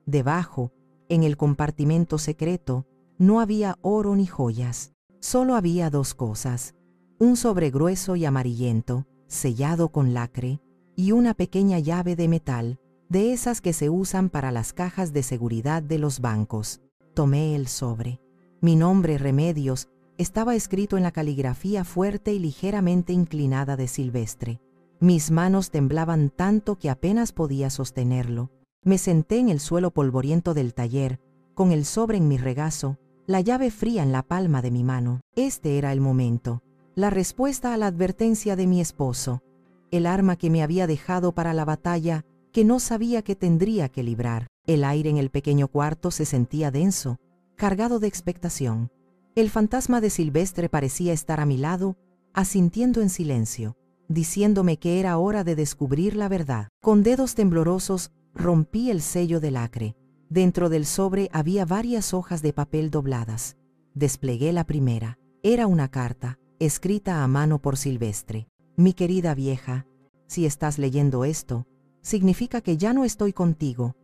Debajo, en el compartimento secreto, no había oro ni joyas. Solo había dos cosas: un sobre grueso y amarillento, sellado con lacre, y una pequeña llave de metal, de esas que se usan para las cajas de seguridad de los bancos. Tomé el sobre. Mi nombre, Remedios, estaba escrito en la caligrafía fuerte y ligeramente inclinada de Silvestre. Mis manos temblaban tanto que apenas podía sostenerlo. Me senté en el suelo polvoriento del taller, con el sobre en mi regazo, la llave fría en la palma de mi mano. Este era el momento. La respuesta a la advertencia de mi esposo. El arma que me había dejado para la batalla que no sabía que tendría que librar. El aire en el pequeño cuarto se sentía denso, cargado de expectación. El fantasma de Silvestre parecía estar a mi lado, asintiendo en silencio, diciéndome que era hora de descubrir la verdad. Con dedos temblorosos rompí el sello de lacre. Dentro del sobre había varias hojas de papel dobladas. Desplegué la primera. Era una carta, escrita a mano por Silvestre. Mi querida vieja, si estás leyendo esto, significa que ya no estoy contigo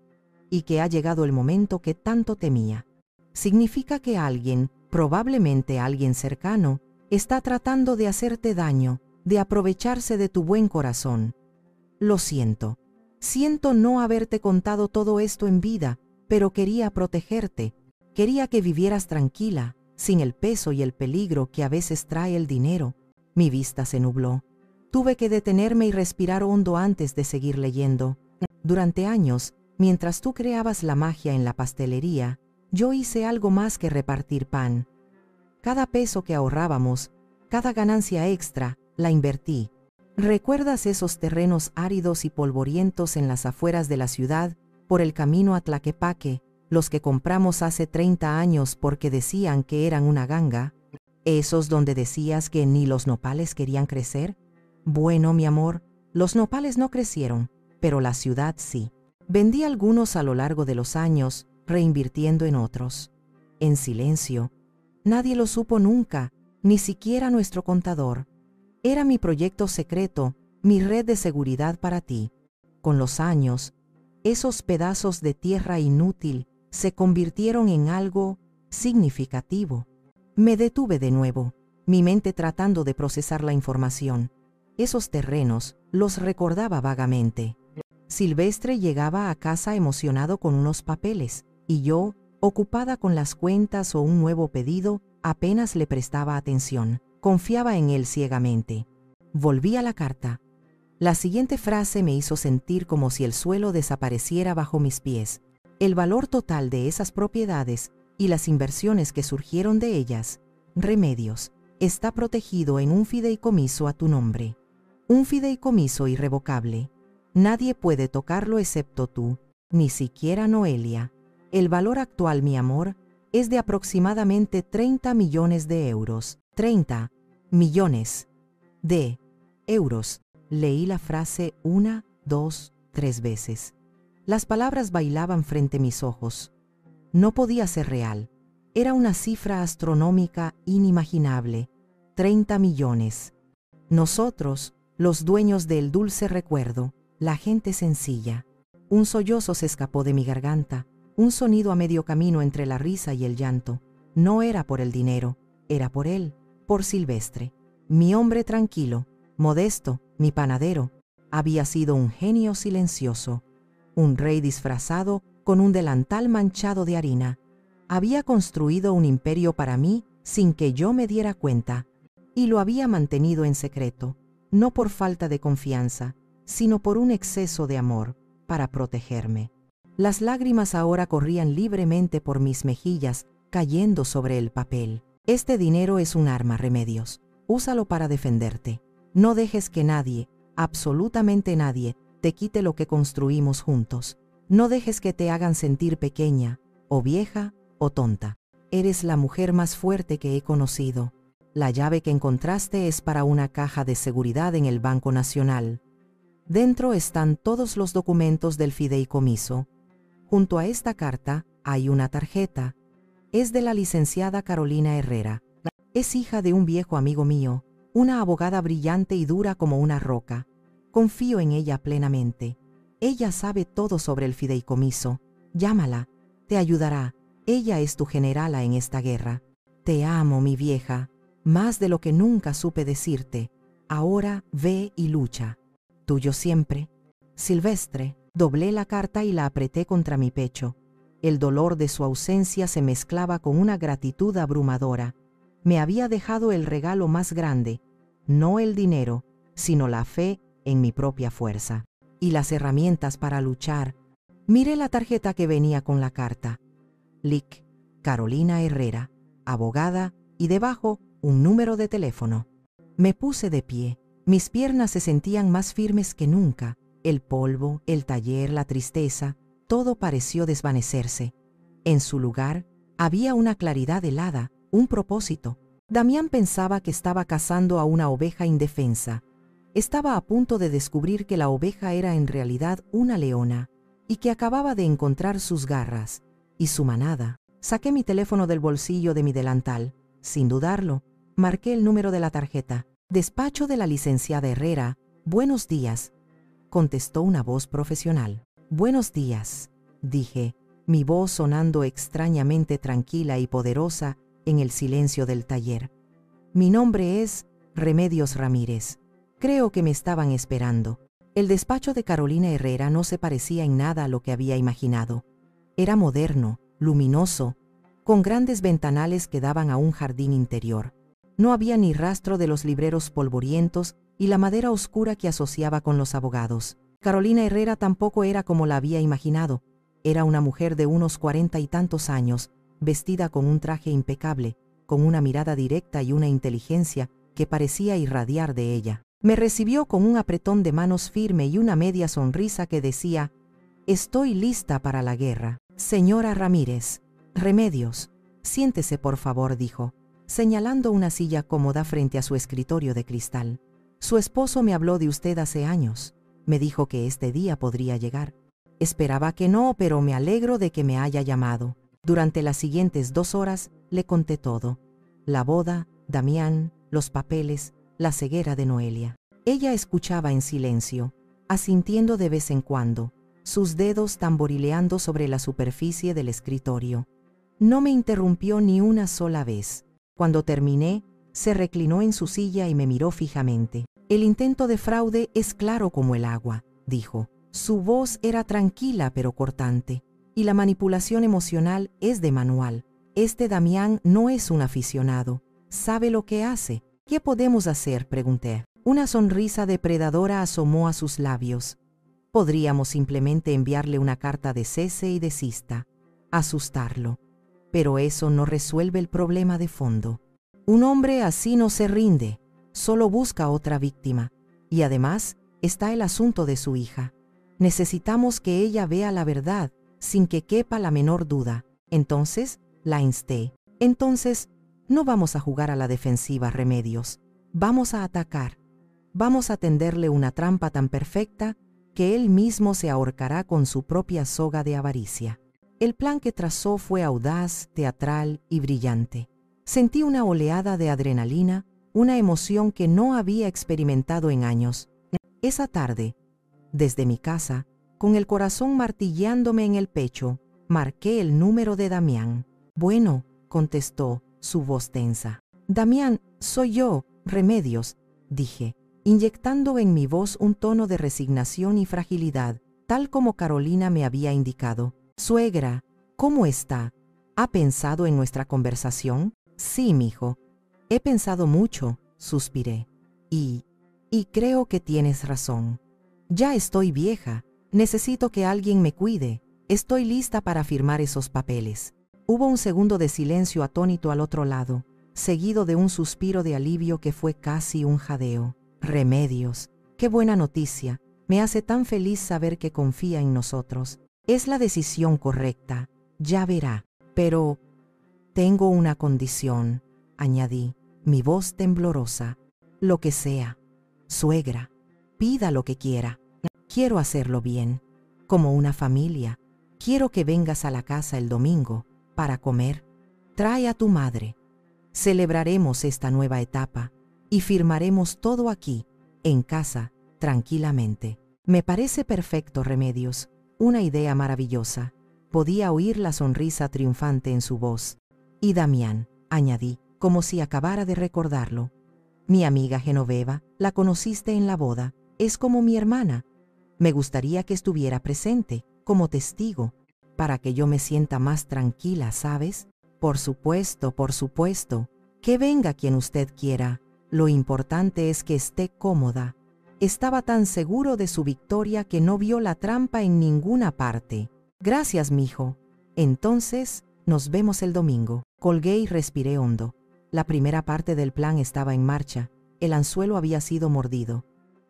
y que ha llegado el momento que tanto temía. Significa que alguien, probablemente alguien cercano, está tratando de hacerte daño, de aprovecharse de tu buen corazón. Lo siento. Siento no haberte contado todo esto en vida, pero quería protegerte. Quería que vivieras tranquila, sin el peso y el peligro que a veces trae el dinero. Mi vista se nubló. Tuve que detenerme y respirar hondo antes de seguir leyendo. Durante años, mientras tú creabas la magia en la pastelería, yo hice algo más que repartir pan. Cada peso que ahorrábamos, cada ganancia extra, la invertí. ¿Recuerdas esos terrenos áridos y polvorientos en las afueras de la ciudad, por el camino a Tlaquepaque, los que compramos hace 30 años porque decían que eran una ganga? ¿Esos donde decías que ni los nopales querían crecer? Bueno, mi amor, los nopales no crecieron, pero la ciudad sí. Vendí algunos a lo largo de los años, reinvirtiendo en otros. En silencio. Nadie lo supo nunca, ni siquiera nuestro contador. Era mi proyecto secreto, mi red de seguridad para ti. Con los años, esos pedazos de tierra inútil se convirtieron en algo significativo. Me detuve de nuevo, mi mente tratando de procesar la información. Esos terrenos los recordaba vagamente. Silvestre llegaba a casa emocionado con unos papeles, y yo, ocupada con las cuentas o un nuevo pedido, apenas le prestaba atención. Confiaba en él ciegamente. Volví a la carta. La siguiente frase me hizo sentir como si el suelo desapareciera bajo mis pies. El valor total de esas propiedades y las inversiones que surgieron de ellas, Remedios, está protegido en un fideicomiso a tu nombre. Un fideicomiso irrevocable. Nadie puede tocarlo excepto tú, ni siquiera Noelia. El valor actual, mi amor, es de aproximadamente 30 millones de euros. 30 millones de euros. Leí la frase 1, 2, 3 veces. Las palabras bailaban frente a mis ojos. No podía ser real. Era una cifra astronómica inimaginable. 30 millones. Nosotros, los dueños del dulce recuerdo, la gente sencilla. Un sollozo se escapó de mi garganta, un sonido a medio camino entre la risa y el llanto. No era por el dinero, era por él, por Silvestre. Mi hombre tranquilo, modesto, mi panadero, había sido un genio silencioso, un rey disfrazado con un delantal manchado de harina. Había construido un imperio para mí sin que yo me diera cuenta, y lo había mantenido en secreto, no por falta de confianza, sino por un exceso de amor, para protegerme. Las lágrimas ahora corrían libremente por mis mejillas, cayendo sobre el papel. Este dinero es un arma, Remedios. Úsalo para defenderte. No dejes que nadie, absolutamente nadie, te quite lo que construimos juntos. No dejes que te hagan sentir pequeña, o vieja, o tonta. Eres la mujer más fuerte que he conocido. La llave que encontraste es para una caja de seguridad en el Banco Nacional. Dentro están todos los documentos del fideicomiso. Junto a esta carta hay una tarjeta. Es de la licenciada Carolina Herrera. Es hija de un viejo amigo mío, una abogada brillante y dura como una roca. Confío en ella plenamente. Ella sabe todo sobre el fideicomiso. Llámala, te ayudará. Ella es tu generala en esta guerra. Te amo, mi vieja, más de lo que nunca supe decirte. Ahora ve y lucha. Tuyo siempre, Silvestre. Doblé la carta y la apreté contra mi pecho. El dolor de su ausencia se mezclaba con una gratitud abrumadora. Me había dejado el regalo más grande, no el dinero, sino la fe en mi propia fuerza y las herramientas para luchar. Miré la tarjeta que venía con la carta. Lic. Carolina Herrera, abogada, y debajo un número de teléfono. Me puse de pie. Mis piernas se sentían más firmes que nunca. El polvo, el taller, la tristeza, todo pareció desvanecerse. En su lugar, había una claridad helada, un propósito. Damián pensaba que estaba cazando a una oveja indefensa. Estaba a punto de descubrir que la oveja era en realidad una leona, y que acababa de encontrar sus garras y su manada. Saqué mi teléfono del bolsillo de mi delantal. Sin dudarlo, marqué el número de la tarjeta. Despacho de la licenciada Herrera. Buenos días, contestó una voz profesional. Buenos días, dije, mi voz sonando extrañamente tranquila y poderosa en el silencio del taller. Mi nombre es Remedios Ramírez. Creo que me estaban esperando. El despacho de Carolina Herrera no se parecía en nada a lo que había imaginado. Era moderno, luminoso, con grandes ventanales que daban a un jardín interior. No había ni rastro de los libreros polvorientos y la madera oscura que asociaba con los abogados. Carolina Herrera tampoco era como la había imaginado. Era una mujer de unos 40 y tantos años, vestida con un traje impecable, con una mirada directa y una inteligencia que parecía irradiar de ella. Me recibió con un apretón de manos firme y una media sonrisa que decía: «Estoy lista para la guerra». «Señora Ramírez, Remedios, siéntese por favor», dijo, señalando una silla cómoda frente a su escritorio de cristal. «Su esposo me habló de usted hace años. Me dijo que este día podría llegar. Esperaba que no, pero me alegro de que me haya llamado». Durante las siguientes 2 horas le conté todo. La boda, Damián, los papeles, la ceguera de Noelia. Ella escuchaba en silencio, asintiendo de vez en cuando, sus dedos tamborileando sobre la superficie del escritorio. No me interrumpió ni una sola vez. Cuando terminé, se reclinó en su silla y me miró fijamente. «El intento de fraude es claro como el agua», dijo. Su voz era tranquila pero cortante. «Y la manipulación emocional es de manual. Este Damián no es un aficionado. Sabe lo que hace». «¿Qué podemos hacer?», pregunté. Una sonrisa depredadora asomó a sus labios. Podríamos simplemente enviarle una carta de cese y desista, asustarlo. Pero eso no resuelve el problema de fondo. Un hombre así no se rinde, solo busca otra víctima. Y además está el asunto de su hija. Necesitamos que ella vea la verdad, sin que quepa la menor duda. Entonces, la insté. Entonces, no vamos a jugar a la defensiva, Remedios. Vamos a atacar. Vamos a tenderle una trampa tan perfecta que él mismo se ahorcará con su propia soga de avaricia. El plan que trazó fue audaz, teatral y brillante. Sentí una oleada de adrenalina, una emoción que no había experimentado en años. Esa tarde, desde mi casa, con el corazón martilleándome en el pecho, marqué el número de Damián. Bueno, contestó, su voz tensa. Damián, soy yo, Remedios, dije, inyectando en mi voz un tono de resignación y fragilidad, tal como Carolina me había indicado. Suegra, ¿cómo está? ¿Ha pensado en nuestra conversación? Sí, mijo. He pensado mucho, suspiré. Y creo que tienes razón. Ya estoy vieja, necesito que alguien me cuide. Estoy lista para firmar esos papeles. Hubo un segundo de silencio atónito al otro lado, seguido de un suspiro de alivio que fue casi un jadeo. Remedios, qué buena noticia. Me hace tan feliz saber que confía en nosotros. Es la decisión correcta, ya verá. Pero tengo una condición, añadí, mi voz temblorosa. Lo que sea. Suegra, pida lo que quiera. Quiero hacerlo bien, como una familia. Quiero que vengas a la casa el domingo, para comer. Trae a tu madre. Celebraremos esta nueva etapa y firmaremos todo aquí, en casa, tranquilamente. Me parece perfecto, Remedios. Una idea maravillosa. Podía oír la sonrisa triunfante en su voz. Y Damián, añadí, como si acabara de recordarlo. Mi amiga Genoveva, la conociste en la boda, es como mi hermana. Me gustaría que estuviera presente, como testigo, para que yo me sienta más tranquila, ¿sabes? Por supuesto, que venga quien usted quiera. Lo importante es que esté cómoda. Estaba tan seguro de su victoria que no vio la trampa en ninguna parte. Gracias, mijo. Entonces, nos vemos el domingo. Colgué y respiré hondo. La primera parte del plan estaba en marcha. El anzuelo había sido mordido.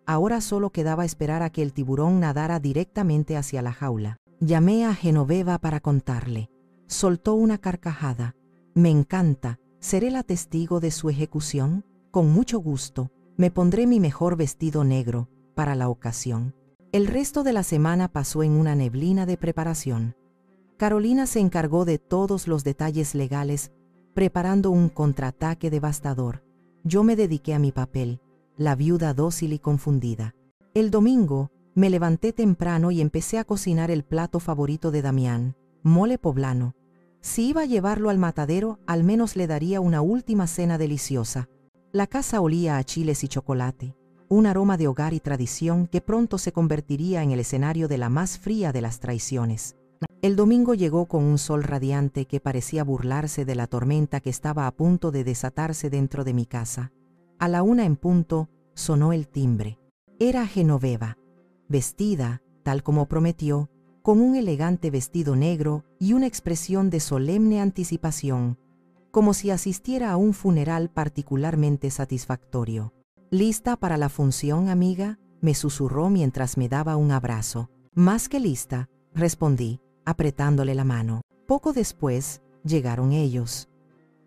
Ahora solo quedaba esperar a que el tiburón nadara directamente hacia la jaula. Llamé a Genoveva para contarle. Soltó una carcajada. Me encanta. ¿Seré la testigo de su ejecución? Con mucho gusto. Me pondré mi mejor vestido negro para la ocasión. El resto de la semana pasó en una neblina de preparación. Carolina se encargó de todos los detalles legales, preparando un contraataque devastador. Yo me dediqué a mi papel, la viuda dócil y confundida. El domingo, me levanté temprano y empecé a cocinar el plato favorito de Damián, mole poblano. Si iba a llevarlo al matadero, al menos le daría una última cena deliciosa. La casa olía a chiles y chocolate, un aroma de hogar y tradición que pronto se convertiría en el escenario de la más fría de las traiciones. El domingo llegó con un sol radiante que parecía burlarse de la tormenta que estaba a punto de desatarse dentro de mi casa. A la 1 en punto, sonó el timbre. Era Genoveva, vestida, tal como prometió, con un elegante vestido negro y una expresión de solemne anticipación, como si asistiera a un funeral particularmente satisfactorio. ¿Lista para la función, amiga?, me susurró mientras me daba un abrazo. Más que lista, respondí, apretándole la mano. Poco después, llegaron ellos.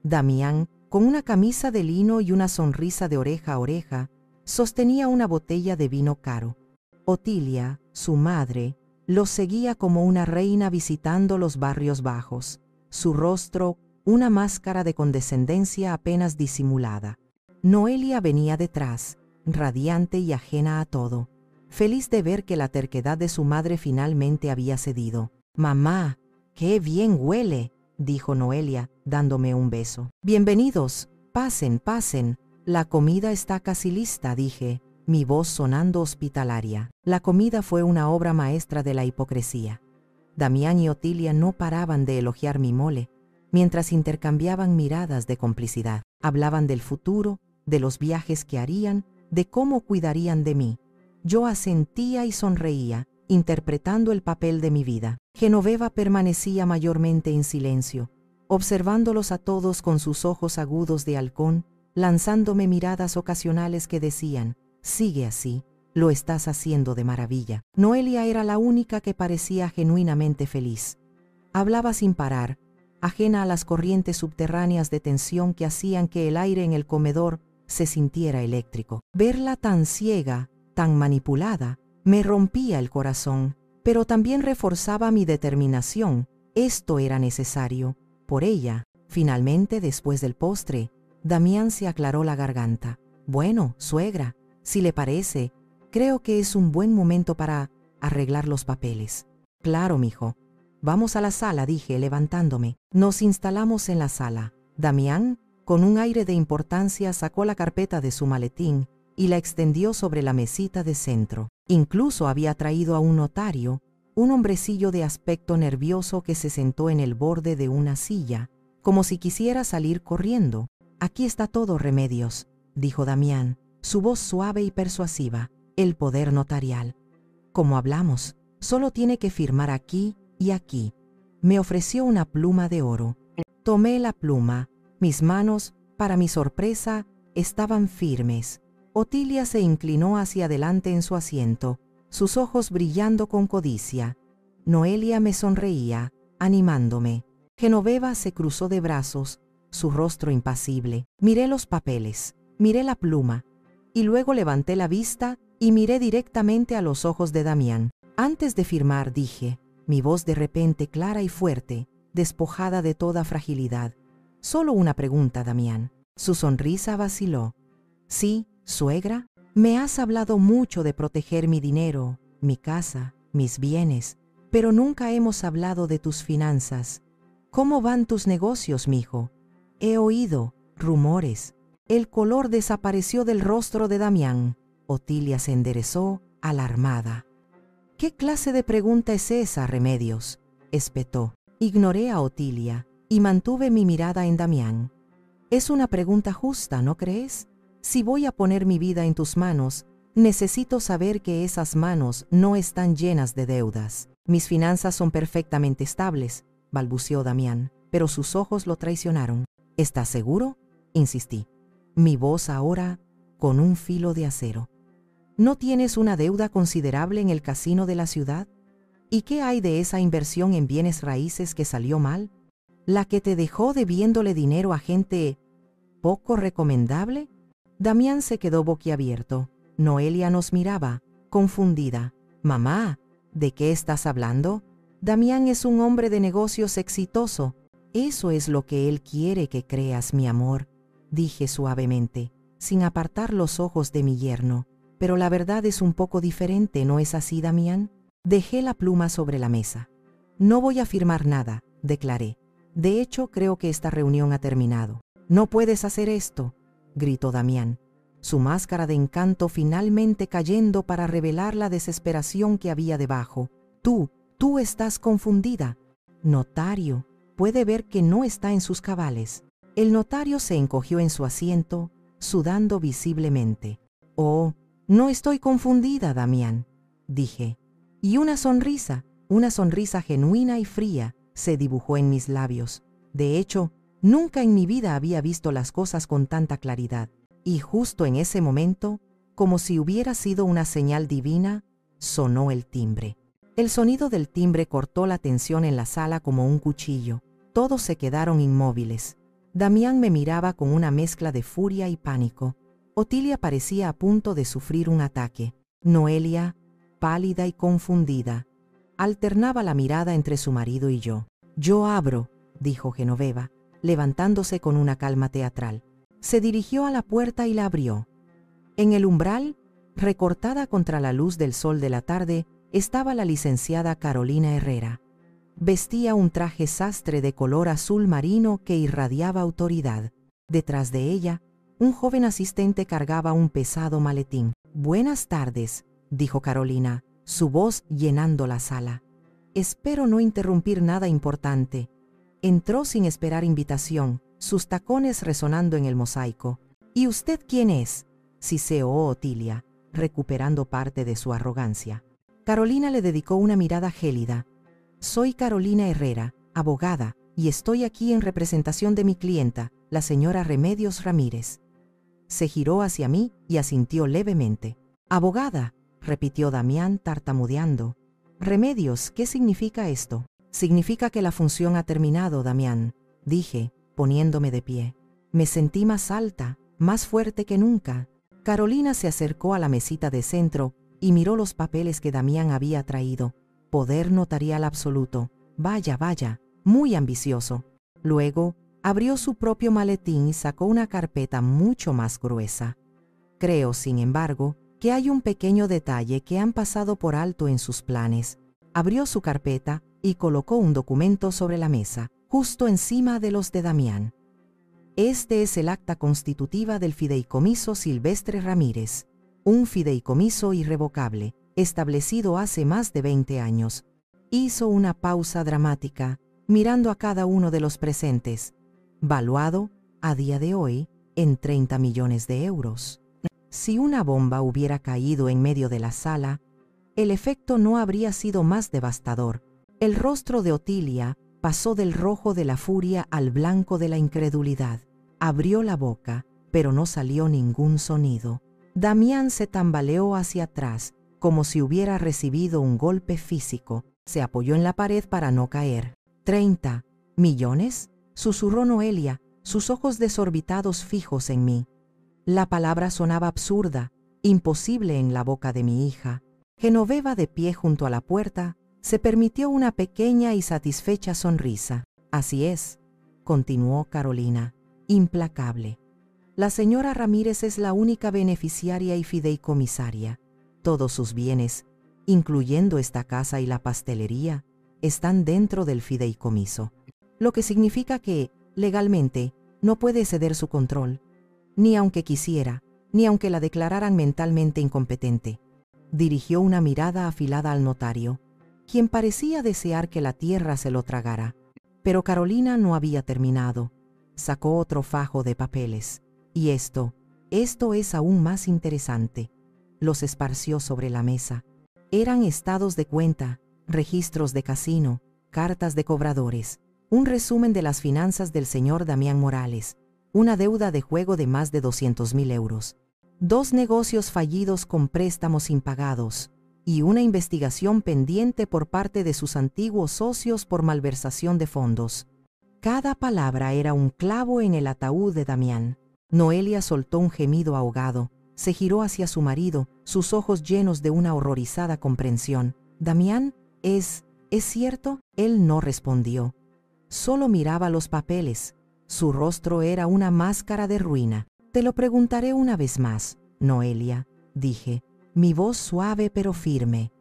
Damián, con una camisa de lino y una sonrisa de oreja a oreja, sostenía una botella de vino caro. Otilia, su madre, los seguía como una reina visitando los barrios bajos. Su rostro, una máscara de condescendencia apenas disimulada. Noelia venía detrás, radiante y ajena a todo, feliz de ver que la terquedad de su madre finalmente había cedido. «Mamá, qué bien huele», dijo Noelia, dándome un beso. «Bienvenidos, pasen, pasen. La comida está casi lista», dije, mi voz sonando hospitalaria. La comida fue una obra maestra de la hipocresía. Damián y Otilia no paraban de elogiar mi mole, mientras intercambiaban miradas de complicidad. Hablaban del futuro, de los viajes que harían, de cómo cuidarían de mí. Yo asentía y sonreía, interpretando el papel de mi vida. Genoveva permanecía mayormente en silencio, observándolos a todos con sus ojos agudos de halcón, lanzándome miradas ocasionales que decían: «Sigue así, lo estás haciendo de maravilla». Noelia era la única que parecía genuinamente feliz. Hablaba sin parar, ajena a las corrientes subterráneas de tensión que hacían que el aire en el comedor se sintiera eléctrico. Verla tan ciega, tan manipulada, me rompía el corazón, pero también reforzaba mi determinación. Esto era necesario. Por ella, finalmente, después del postre, Damián se aclaró la garganta. «Bueno, suegra, si le parece, creo que es un buen momento para arreglar los papeles». «Claro, mijo. Vamos a la sala», dije, levantándome. Nos instalamos en la sala. Damián, con un aire de importancia, sacó la carpeta de su maletín y la extendió sobre la mesita de centro. Incluso había traído a un notario, un hombrecillo de aspecto nervioso que se sentó en el borde de una silla, como si quisiera salir corriendo. «Aquí está todo, Remedios», dijo Damián, su voz suave y persuasiva. «El poder notarial. Como hablamos, solo tiene que firmar aquí y aquí». Me ofreció una pluma de oro. Tomé la pluma. Mis manos, para mi sorpresa, estaban firmes. Otilia se inclinó hacia adelante en su asiento, sus ojos brillando con codicia. Noelia me sonreía, animándome. Genoveva se cruzó de brazos, su rostro impasible. Miré los papeles, miré la pluma, y luego levanté la vista y miré directamente a los ojos de Damián. «Antes de firmar», dije, mi voz de repente clara y fuerte, despojada de toda fragilidad. «Solo una pregunta, Damián». Su sonrisa vaciló. «Sí, suegra, me has hablado mucho de proteger mi dinero, mi casa, mis bienes, pero nunca hemos hablado de tus finanzas. ¿Cómo van tus negocios, mijo?» «He oído rumores». El color desapareció del rostro de Damián. Otilia se enderezó, alarmada. «¿Qué clase de pregunta es esa, Remedios?», espetó. Ignoré a Otilia y mantuve mi mirada en Damián. «Es una pregunta justa, ¿no crees? Si voy a poner mi vida en tus manos, necesito saber que esas manos no están llenas de deudas». «Mis finanzas son perfectamente estables», balbuceó Damián, pero sus ojos lo traicionaron. «¿Estás seguro?», insistí, mi voz ahora con un filo de acero. «¿No tienes una deuda considerable en el casino de la ciudad? ¿Y qué hay de esa inversión en bienes raíces que salió mal? ¿La que te dejó debiéndole dinero a gente poco recomendable?» Damián se quedó boquiabierto. Noelia nos miraba, confundida. «Mamá, ¿de qué estás hablando? Damián es un hombre de negocios exitoso. Eso es lo que él quiere que creas, mi amor», dije suavemente, sin apartar los ojos de mi yerno. «Pero la verdad es un poco diferente, ¿no es así, Damián?». Dejé la pluma sobre la mesa. «No voy a firmar nada», declaré. «De hecho, creo que esta reunión ha terminado». «No puedes hacer esto», gritó Damián, su máscara de encanto finalmente cayendo para revelar la desesperación que había debajo. Tú estás confundida. Notario, puede ver que no está en sus cabales». El notario se encogió en su asiento, sudando visiblemente. «Oh, no estoy confundida, Damián», dije. Y una sonrisa genuina y fría, se dibujó en mis labios. De hecho, nunca en mi vida había visto las cosas con tanta claridad. Y justo en ese momento, como si hubiera sido una señal divina, sonó el timbre. El sonido del timbre cortó la tensión en la sala como un cuchillo. Todos se quedaron inmóviles. Damián me miraba con una mezcla de furia y pánico. Otilia parecía a punto de sufrir un ataque. Noelia, pálida y confundida, alternaba la mirada entre su marido y yo. «Yo abro», dijo Genoveva, levantándose con una calma teatral. Se dirigió a la puerta y la abrió. En el umbral, recortada contra la luz del sol de la tarde, estaba la licenciada Carolina Herrera. Vestía un traje sastre de color azul marino que irradiaba autoridad. Detrás de ella, un joven asistente cargaba un pesado maletín. «Buenas tardes», dijo Carolina, su voz llenando la sala. «Espero no interrumpir nada importante». Entró sin esperar invitación, sus tacones resonando en el mosaico. «¿Y usted quién es?», siseó Otilia, recuperando parte de su arrogancia. Carolina le dedicó una mirada gélida. Soy Carolina Herrera, abogada, y estoy aquí en representación de mi clienta, la señora Remedios Ramírez. Se giró hacia mí y asintió levemente. Abogada, repitió Damián tartamudeando. Remedios, ¿qué significa esto? Significa que la función ha terminado, Damián, dije, poniéndome de pie. Me sentí más alta, más fuerte que nunca. Carolina se acercó a la mesita de centro y miró los papeles que Damián había traído. Poder notarial absoluto. Vaya, vaya, muy ambicioso. Luego, abrió su propio maletín y sacó una carpeta mucho más gruesa. Creo, sin embargo, que hay un pequeño detalle que han pasado por alto en sus planes. Abrió su carpeta y colocó un documento sobre la mesa, justo encima de los de Damián. Este es el acta constitutiva del Fideicomiso Silvestre Ramírez, un fideicomiso irrevocable, establecido hace más de 20 años. Hizo una pausa dramática, mirando a cada uno de los presentes, valuado, a día de hoy, en 30 millones de euros. Si una bomba hubiera caído en medio de la sala, el efecto no habría sido más devastador. El rostro de Otilia pasó del rojo de la furia al blanco de la incredulidad. Abrió la boca, pero no salió ningún sonido. Damián se tambaleó hacia atrás, como si hubiera recibido un golpe físico. Se apoyó en la pared para no caer. ¿30 millones? Susurró Noelia, sus ojos desorbitados fijos en mí. La palabra sonaba absurda, imposible en la boca de mi hija. Genoveva, de pie junto a la puerta, se permitió una pequeña y satisfecha sonrisa. Así es, continuó Carolina, implacable. La señora Ramírez es la única beneficiaria y fideicomisaria. Todos sus bienes, incluyendo esta casa y la pastelería, están dentro del fideicomiso, lo que significa que, legalmente, no puede ceder su control, ni aunque quisiera, ni aunque la declararan mentalmente incompetente. Dirigió una mirada afilada al notario, quien parecía desear que la tierra se lo tragara. Pero Carolina no había terminado. Sacó otro fajo de papeles. Y esto es aún más interesante. Los esparció sobre la mesa. Eran estados de cuenta, registros de casino, cartas de cobradores, un resumen de las finanzas del señor Damián Morales, una deuda de juego de más de 200.000 euros, 2 negocios fallidos con préstamos impagados y una investigación pendiente por parte de sus antiguos socios por malversación de fondos. Cada palabra era un clavo en el ataúd de Damián. Noelia soltó un gemido ahogado, se giró hacia su marido, sus ojos llenos de una horrorizada comprensión. «Damián, ¿es cierto?» Él no respondió. Solo miraba los papeles. Su rostro era una máscara de ruina. «Te lo preguntaré una vez más, Noelia», dije, mi voz suave pero firme.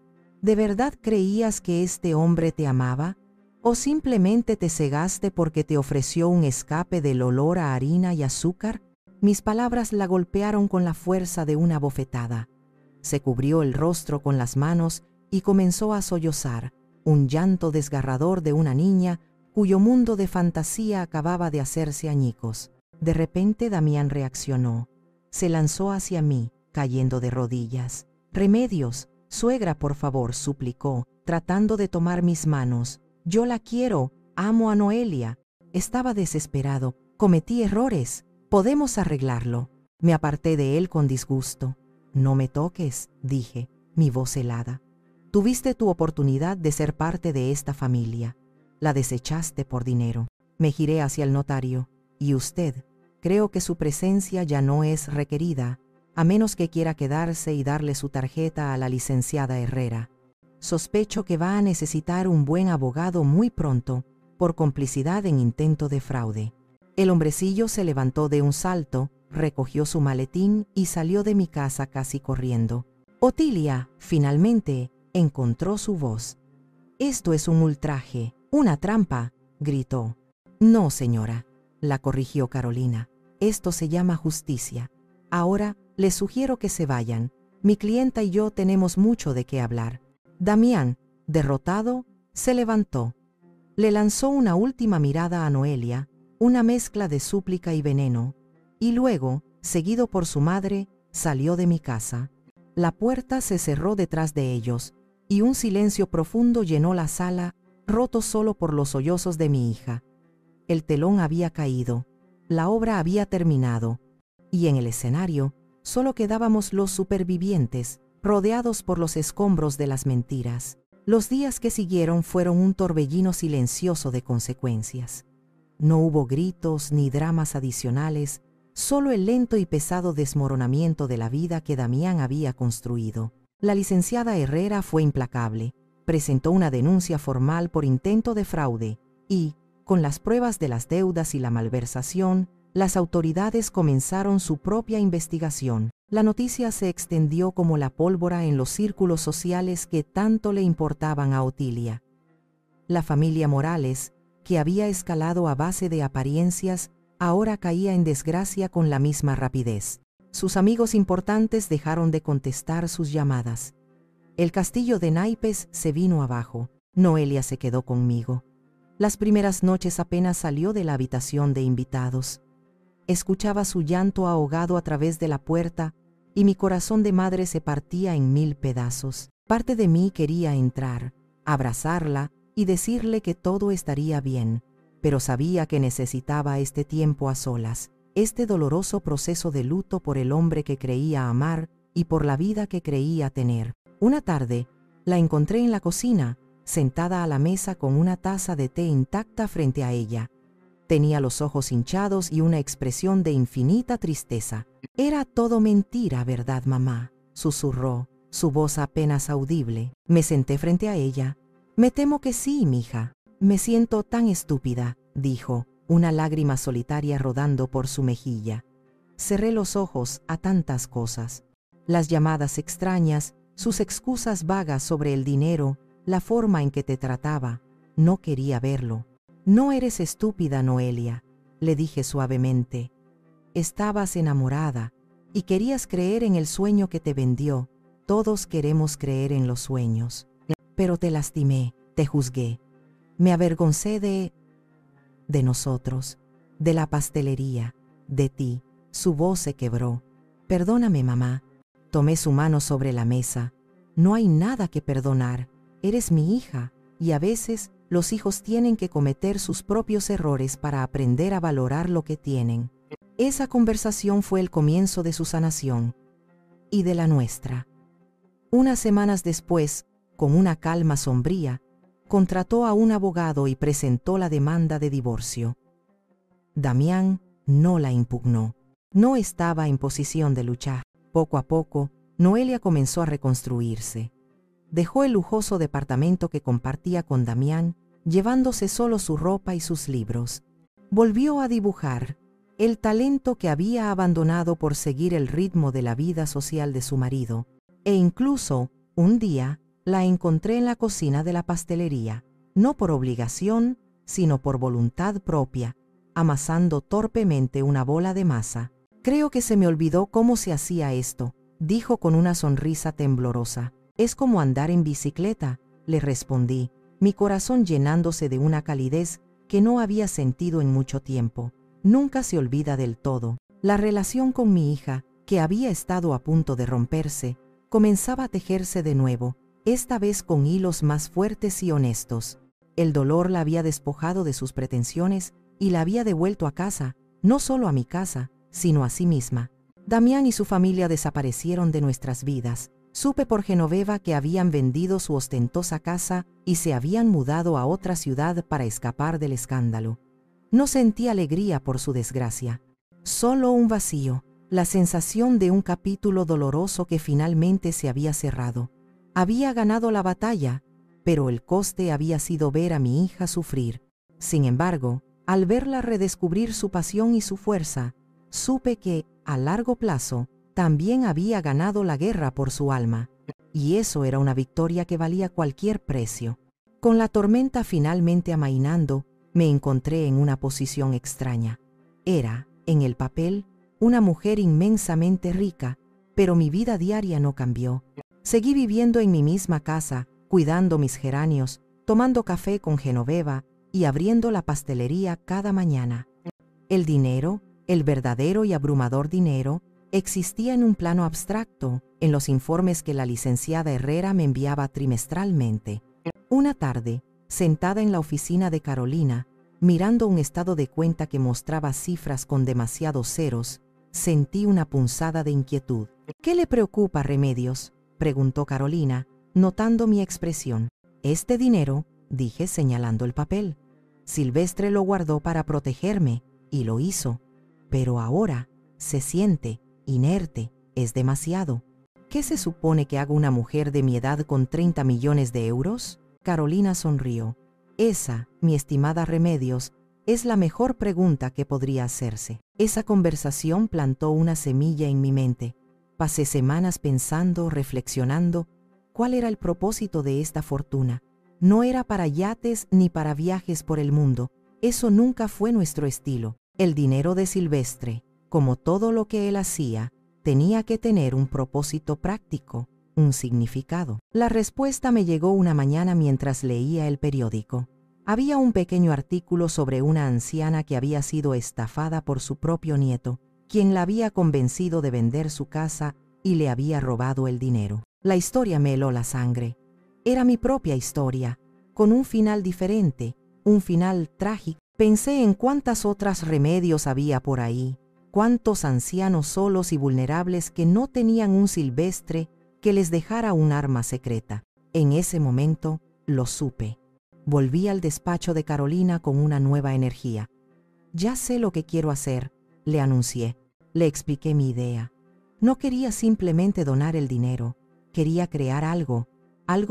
«¿De verdad creías que este hombre te amaba? ¿O simplemente te cegaste porque te ofreció un escape del olor a harina y azúcar?» Mis palabras la golpearon con la fuerza de una bofetada. Se cubrió el rostro con las manos y comenzó a sollozar, un llanto desgarrador de una niña cuyo mundo de fantasía acababa de hacerse añicos. De repente Damián reaccionó. Se lanzó hacia mí, cayendo de rodillas. «Remedios, suegra, por favor», suplicó, tratando de tomar mis manos. «Yo la quiero, amo a Noelia». Estaba desesperado. «Cometí errores. Podemos arreglarlo». Me aparté de él con disgusto. «No me toques», dije, mi voz helada. «Tuviste tu oportunidad de ser parte de esta familia. La desechaste por dinero». Me giré hacia el notario. «¿Y usted? Creo que su presencia ya no es requerida, a menos que quiera quedarse y darle su tarjeta a la licenciada Herrera. Sospecho que va a necesitar un buen abogado muy pronto, por complicidad en intento de fraude». El hombrecillo se levantó de un salto, recogió su maletín y salió de mi casa casi corriendo. Otilia, finalmente, encontró su voz. «Esto es un ultraje, una trampa», gritó. «No, señora», la corrigió Carolina. «Esto se llama justicia. Ahora les sugiero que se vayan. Mi clienta y yo tenemos mucho de qué hablar». Damián, derrotado, se levantó. Le lanzó una última mirada a Noelia, una mezcla de súplica y veneno, y luego, seguido por su madre, salió de mi casa. La puerta se cerró detrás de ellos, y un silencio profundo llenó la sala, roto solo por los sollozos de mi hija. El telón había caído, la obra había terminado, y en el escenario solo quedábamos los supervivientes, rodeados por los escombros de las mentiras. Los días que siguieron fueron un torbellino silencioso de consecuencias. No hubo gritos ni dramas adicionales, solo el lento y pesado desmoronamiento de la vida que Damián había construido. La licenciada Herrera fue implacable, presentó una denuncia formal por intento de fraude y, con las pruebas de las deudas y la malversación, las autoridades comenzaron su propia investigación. La noticia se extendió como la pólvora en los círculos sociales que tanto le importaban a Otilia. La familia Morales, que había escalado a base de apariencias, ahora caía en desgracia con la misma rapidez. Sus amigos importantes dejaron de contestar sus llamadas. El castillo de naipes se vino abajo. Noelia se quedó conmigo. Las primeras noches apenas salió de la habitación de invitados. Escuchaba su llanto ahogado a través de la puerta y mi corazón de madre se partía en 1000 pedazos. Parte de mí quería entrar, abrazarla y decirle que todo estaría bien, pero sabía que necesitaba este tiempo a solas, este doloroso proceso de luto por el hombre que creía amar y por la vida que creía tener. Una tarde, la encontré en la cocina, sentada a la mesa con una taza de té intacta frente a ella. Tenía los ojos hinchados y una expresión de infinita tristeza. «Era todo mentira, ¿verdad, mamá?», susurró, su voz apenas audible. Me senté frente a ella. «Me temo que sí, mija. Me siento tan estúpida», dijo, una lágrima solitaria rodando por su mejilla. Cerré los ojos a tantas cosas. Las llamadas extrañas, sus excusas vagas sobre el dinero, la forma en que te trataba. No quería verlo. «No eres estúpida, Noelia», le dije suavemente. «Estabas enamorada y querías creer en el sueño que te vendió. Todos queremos creer en los sueños. Pero te lastimé, te juzgué. Me avergoncé de nosotros, de la pastelería, de ti». Su voz se quebró. «Perdóname, mamá». Tomé su mano sobre la mesa. «No hay nada que perdonar. Eres mi hija, y a veces los hijos tienen que cometer sus propios errores para aprender a valorar lo que tienen». Esa conversación fue el comienzo de su sanación y de la nuestra. Unas semanas después, con una calma sombría, contrató a un abogado y presentó la demanda de divorcio. Damián no la impugnó. No estaba en posición de luchar. Poco a poco, Noelia comenzó a reconstruirse. Dejó el lujoso departamento que compartía con Damián, llevándose solo su ropa y sus libros. Volvió a dibujar, el talento que había abandonado por seguir el ritmo de la vida social de su marido, e incluso, un día, la encontré en la cocina de la pastelería, no por obligación, sino por voluntad propia, amasando torpemente una bola de masa. «Creo que se me olvidó cómo se hacía esto», dijo con una sonrisa temblorosa. «Es como andar en bicicleta», le respondí, mi corazón llenándose de una calidez que no había sentido en mucho tiempo. Nunca se olvida del todo. La relación con mi hija, que había estado a punto de romperse, comenzaba a tejerse de nuevo, esta vez con hilos más fuertes y honestos. El dolor la había despojado de sus pretensiones y la había devuelto a casa, no solo a mi casa, sino a sí misma. Damián y su familia desaparecieron de nuestras vidas. Supe por Genoveva que habían vendido su ostentosa casa y se habían mudado a otra ciudad para escapar del escándalo. No sentí alegría por su desgracia, solo un vacío, la sensación de un capítulo doloroso que finalmente se había cerrado. Había ganado la batalla, pero el coste había sido ver a mi hija sufrir. Sin embargo, al verla redescubrir su pasión y su fuerza, supe que, a largo plazo, también había ganado la guerra por su alma, y eso era una victoria que valía cualquier precio. Con la tormenta finalmente amainando, me encontré en una posición extraña. Era, en el papel, una mujer inmensamente rica, pero mi vida diaria no cambió. Seguí viviendo en mi misma casa, cuidando mis geranios, tomando café con Genoveva y abriendo la pastelería cada mañana. El dinero, el verdadero y abrumador dinero, existía en un plano abstracto, en los informes que la licenciada Herrera me enviaba trimestralmente. Una tarde, sentada en la oficina de Carolina, mirando un estado de cuenta que mostraba cifras con demasiados ceros, sentí una punzada de inquietud. «¿Qué le preocupa, Remedios?», preguntó Carolina, notando mi expresión. «Este dinero», dije señalando el papel. «Silvestre lo guardó para protegerme, y lo hizo. Pero ahora se siente inerte, es demasiado. ¿Qué se supone que haga una mujer de mi edad con 30 millones de euros?» Carolina sonrió. «Esa, mi estimada Remedios, es la mejor pregunta que podría hacerse». Esa conversación plantó una semilla en mi mente. Pasé semanas pensando, reflexionando, ¿cuál era el propósito de esta fortuna? No era para yates ni para viajes por el mundo. Eso nunca fue nuestro estilo. El dinero de Silvestre, como todo lo que él hacía, tenía que tener un propósito práctico, un significado. La respuesta me llegó una mañana mientras leía el periódico. Había un pequeño artículo sobre una anciana que había sido estafada por su propio nieto, quien la había convencido de vender su casa y le había robado el dinero. La historia me heló la sangre. Era mi propia historia, con un final diferente, un final trágico. Pensé en cuántas otras Remedios había por ahí, cuántos ancianos solos y vulnerables que no tenían un Silvestre que les dejara un arma secreta. En ese momento lo supe. Volví al despacho de Carolina con una nueva energía. «Ya sé lo que quiero hacer», le anuncié. Le expliqué mi idea. No quería simplemente donar el dinero, quería crear algo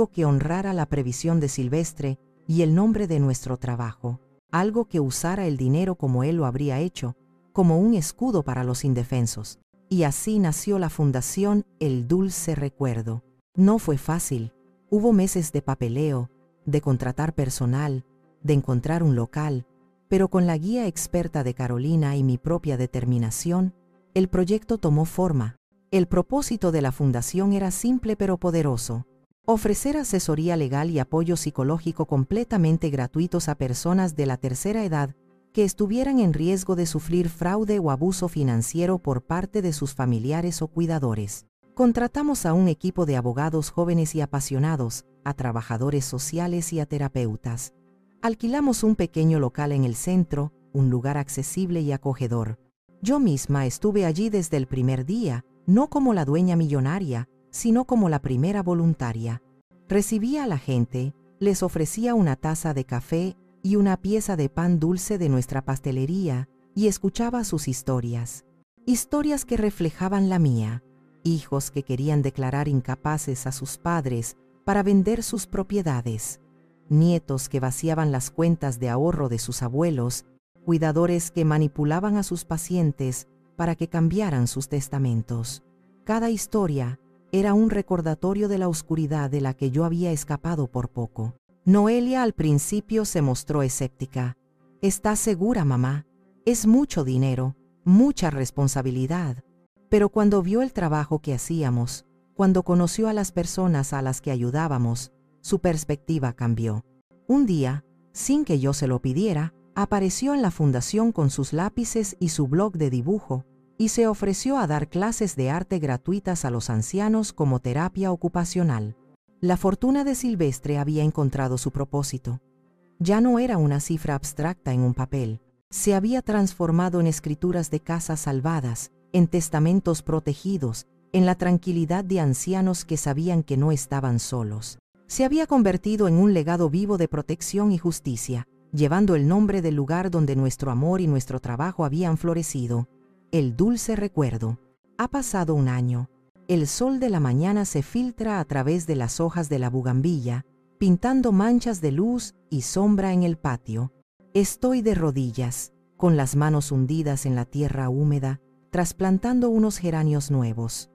que honrara la previsión de Silvestre y el nombre de nuestro trabajo, algo que usara el dinero como él lo habría hecho, como un escudo para los indefensos. Y así nació la fundación El Dulce Recuerdo. No fue fácil. Hubo meses de papeleo, de contratar personal, de encontrar un local, pero con la guía experta de Carolina y mi propia determinación, el proyecto tomó forma. El propósito de la fundación era simple pero poderoso: ofrecer asesoría legal y apoyo psicológico completamente gratuitos a personas de la tercera edad que estuvieran en riesgo de sufrir fraude o abuso financiero por parte de sus familiares o cuidadores. Contratamos a un equipo de abogados jóvenes y apasionados, a trabajadores sociales y a terapeutas. Alquilamos un pequeño local en el centro, un lugar accesible y acogedor. Yo misma estuve allí desde el primer día, no como la dueña millonaria, sino como la primera voluntaria. Recibía a la gente, les ofrecía una taza de café y una pieza de pan dulce de nuestra pastelería y escuchaba sus historias. Historias que reflejaban la mía. Hijos que querían declarar incapaces a sus padres para vender sus propiedades. Nietos que vaciaban las cuentas de ahorro de sus abuelos. Cuidadores que manipulaban a sus pacientes para que cambiaran sus testamentos. Cada historia era un recordatorio de la oscuridad de la que yo había escapado por poco. Noelia al principio se mostró escéptica. «¿Estás segura, mamá? Es mucho dinero, mucha responsabilidad». Pero cuando vio el trabajo que hacíamos, cuando conoció a las personas a las que ayudábamos, su perspectiva cambió. Un día, sin que yo se lo pidiera, apareció en la fundación con sus lápices y su blog de dibujo, y se ofreció a dar clases de arte gratuitas a los ancianos como terapia ocupacional. La fortuna de Silvestre había encontrado su propósito. Ya no era una cifra abstracta en un papel. Se había transformado en escrituras de casas salvadas, en testamentos protegidos, en la tranquilidad de ancianos que sabían que no estaban solos. Se había convertido en un legado vivo de protección y justicia, llevando el nombre del lugar donde nuestro amor y nuestro trabajo habían florecido. El Dulce Recuerdo. Ha pasado un año. El sol de la mañana se filtra a través de las hojas de la bugambilla, pintando manchas de luz y sombra en el patio. Estoy de rodillas, con las manos hundidas en la tierra húmeda, trasplantando unos geranios nuevos.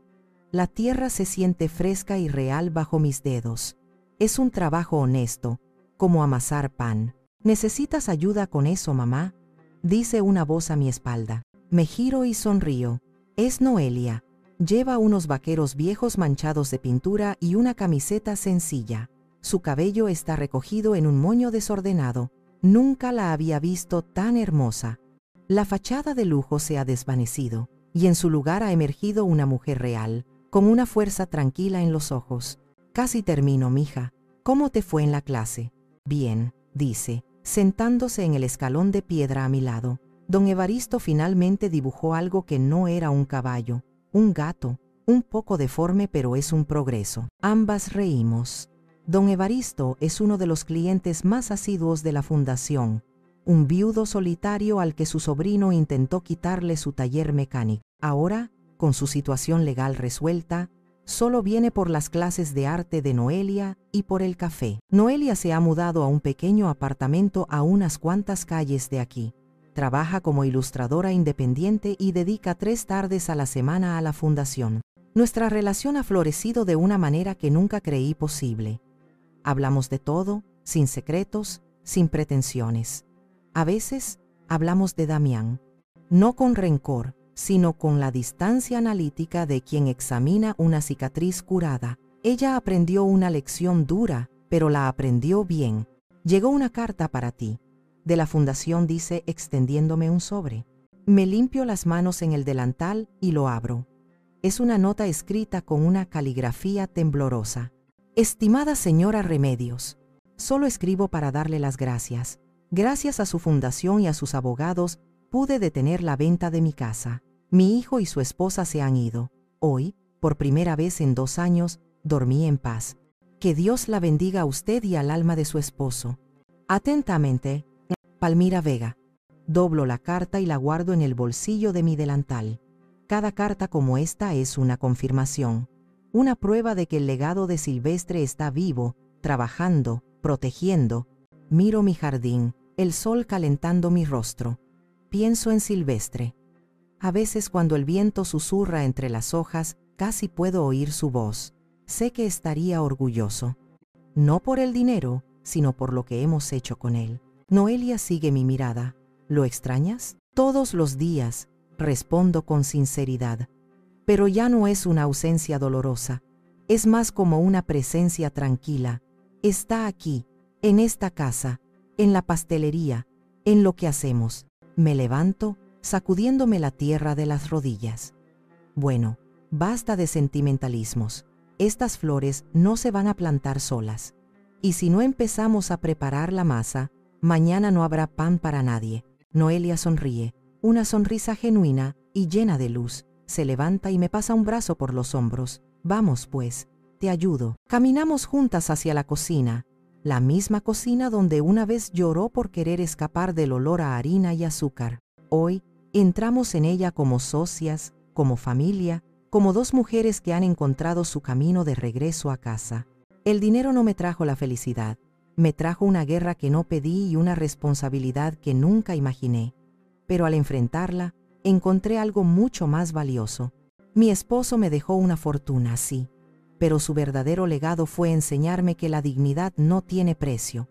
La tierra se siente fresca y real bajo mis dedos. Es un trabajo honesto, como amasar pan. «¿Necesitas ayuda con eso, mamá?», dice una voz a mi espalda. Me giro y sonrío. Es Noelia. Lleva unos vaqueros viejos manchados de pintura y una camiseta sencilla. Su cabello está recogido en un moño desordenado. Nunca la había visto tan hermosa. La fachada de lujo se ha desvanecido. y en su lugar ha emergido una mujer real, con una fuerza tranquila en los ojos. Casi termino, mija. ¿Cómo te fue en la clase? Bien, dice, sentándose en el escalón de piedra a mi lado. Don Evaristo finalmente dibujó algo que no era un caballo, un gato, un poco deforme, pero es un progreso. Ambas reímos. Don Evaristo es uno de los clientes más asiduos de la fundación, un viudo solitario al que su sobrino intentó quitarle su taller mecánico. Ahora, con su situación legal resuelta, solo viene por las clases de arte de Noelia y por el café. Noelia se ha mudado a un pequeño apartamento a unas cuantas calles de aquí. Trabaja como ilustradora independiente y dedica 3 tardes a la semana a la fundación. Nuestra relación ha florecido de una manera que nunca creí posible. Hablamos de todo, sin secretos, sin pretensiones. A veces, hablamos de Damián, no con rencor, sino con la distancia analítica de quien examina una cicatriz curada. Ella aprendió una lección dura, pero la aprendió bien. Llegó una carta para ti. De la fundación, dice, extendiéndome un sobre. Me limpio las manos en el delantal y lo abro. Es una nota escrita con una caligrafía temblorosa. Estimada señora Remedios, solo escribo para darle las gracias. Gracias a su fundación y a sus abogados, pude detener la venta de mi casa. Mi hijo y su esposa se han ido. Hoy, por primera vez en 2 años, dormí en paz. Que Dios la bendiga a usted y al alma de su esposo. Atentamente, Palmira Vega. Doblo la carta y la guardo en el bolsillo de mi delantal. Cada carta como esta es una confirmación, una prueba de que el legado de Silvestre está vivo, trabajando, protegiendo. Miro mi jardín, el sol calentando mi rostro. Pienso en Silvestre. A veces cuando el viento susurra entre las hojas, casi puedo oír su voz. Sé que estaría orgulloso. No por el dinero, sino por lo que hemos hecho con él. Noelia sigue mi mirada. ¿Lo extrañas? Todos los días, respondo con sinceridad. Pero ya no es una ausencia dolorosa. Es más como una presencia tranquila. Está aquí, en esta casa, en la pastelería, en lo que hacemos. Me levanto, sacudiéndome la tierra de las rodillas. Bueno, basta de sentimentalismos. Estas flores no se van a plantar solas. Y si no empezamos a preparar la masa, mañana no habrá pan para nadie. Noelia sonríe, una sonrisa genuina y llena de luz. Se levanta y me pasa un brazo por los hombros. Vamos pues, te ayudo. Caminamos juntas hacia la cocina, la misma cocina donde una vez lloró por querer escapar del olor a harina y azúcar. Hoy, entramos en ella como socias, como familia, como 2 mujeres que han encontrado su camino de regreso a casa. El dinero no me trajo la felicidad, me trajo una guerra que no pedí y una responsabilidad que nunca imaginé. Pero al enfrentarla, encontré algo mucho más valioso. Mi esposo me dejó una fortuna, sí, pero su verdadero legado fue enseñarme que la dignidad no tiene precio.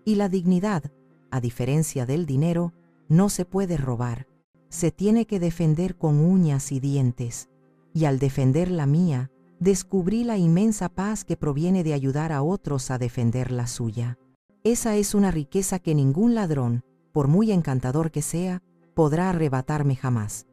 Y la dignidad, a diferencia del dinero, no se puede robar. Se tiene que defender con uñas y dientes. Y al defender la mía, descubrí la inmensa paz que proviene de ayudar a otros a defender la suya. Esa es una riqueza que ningún ladrón, por muy encantador que sea, podrá arrebatarme jamás.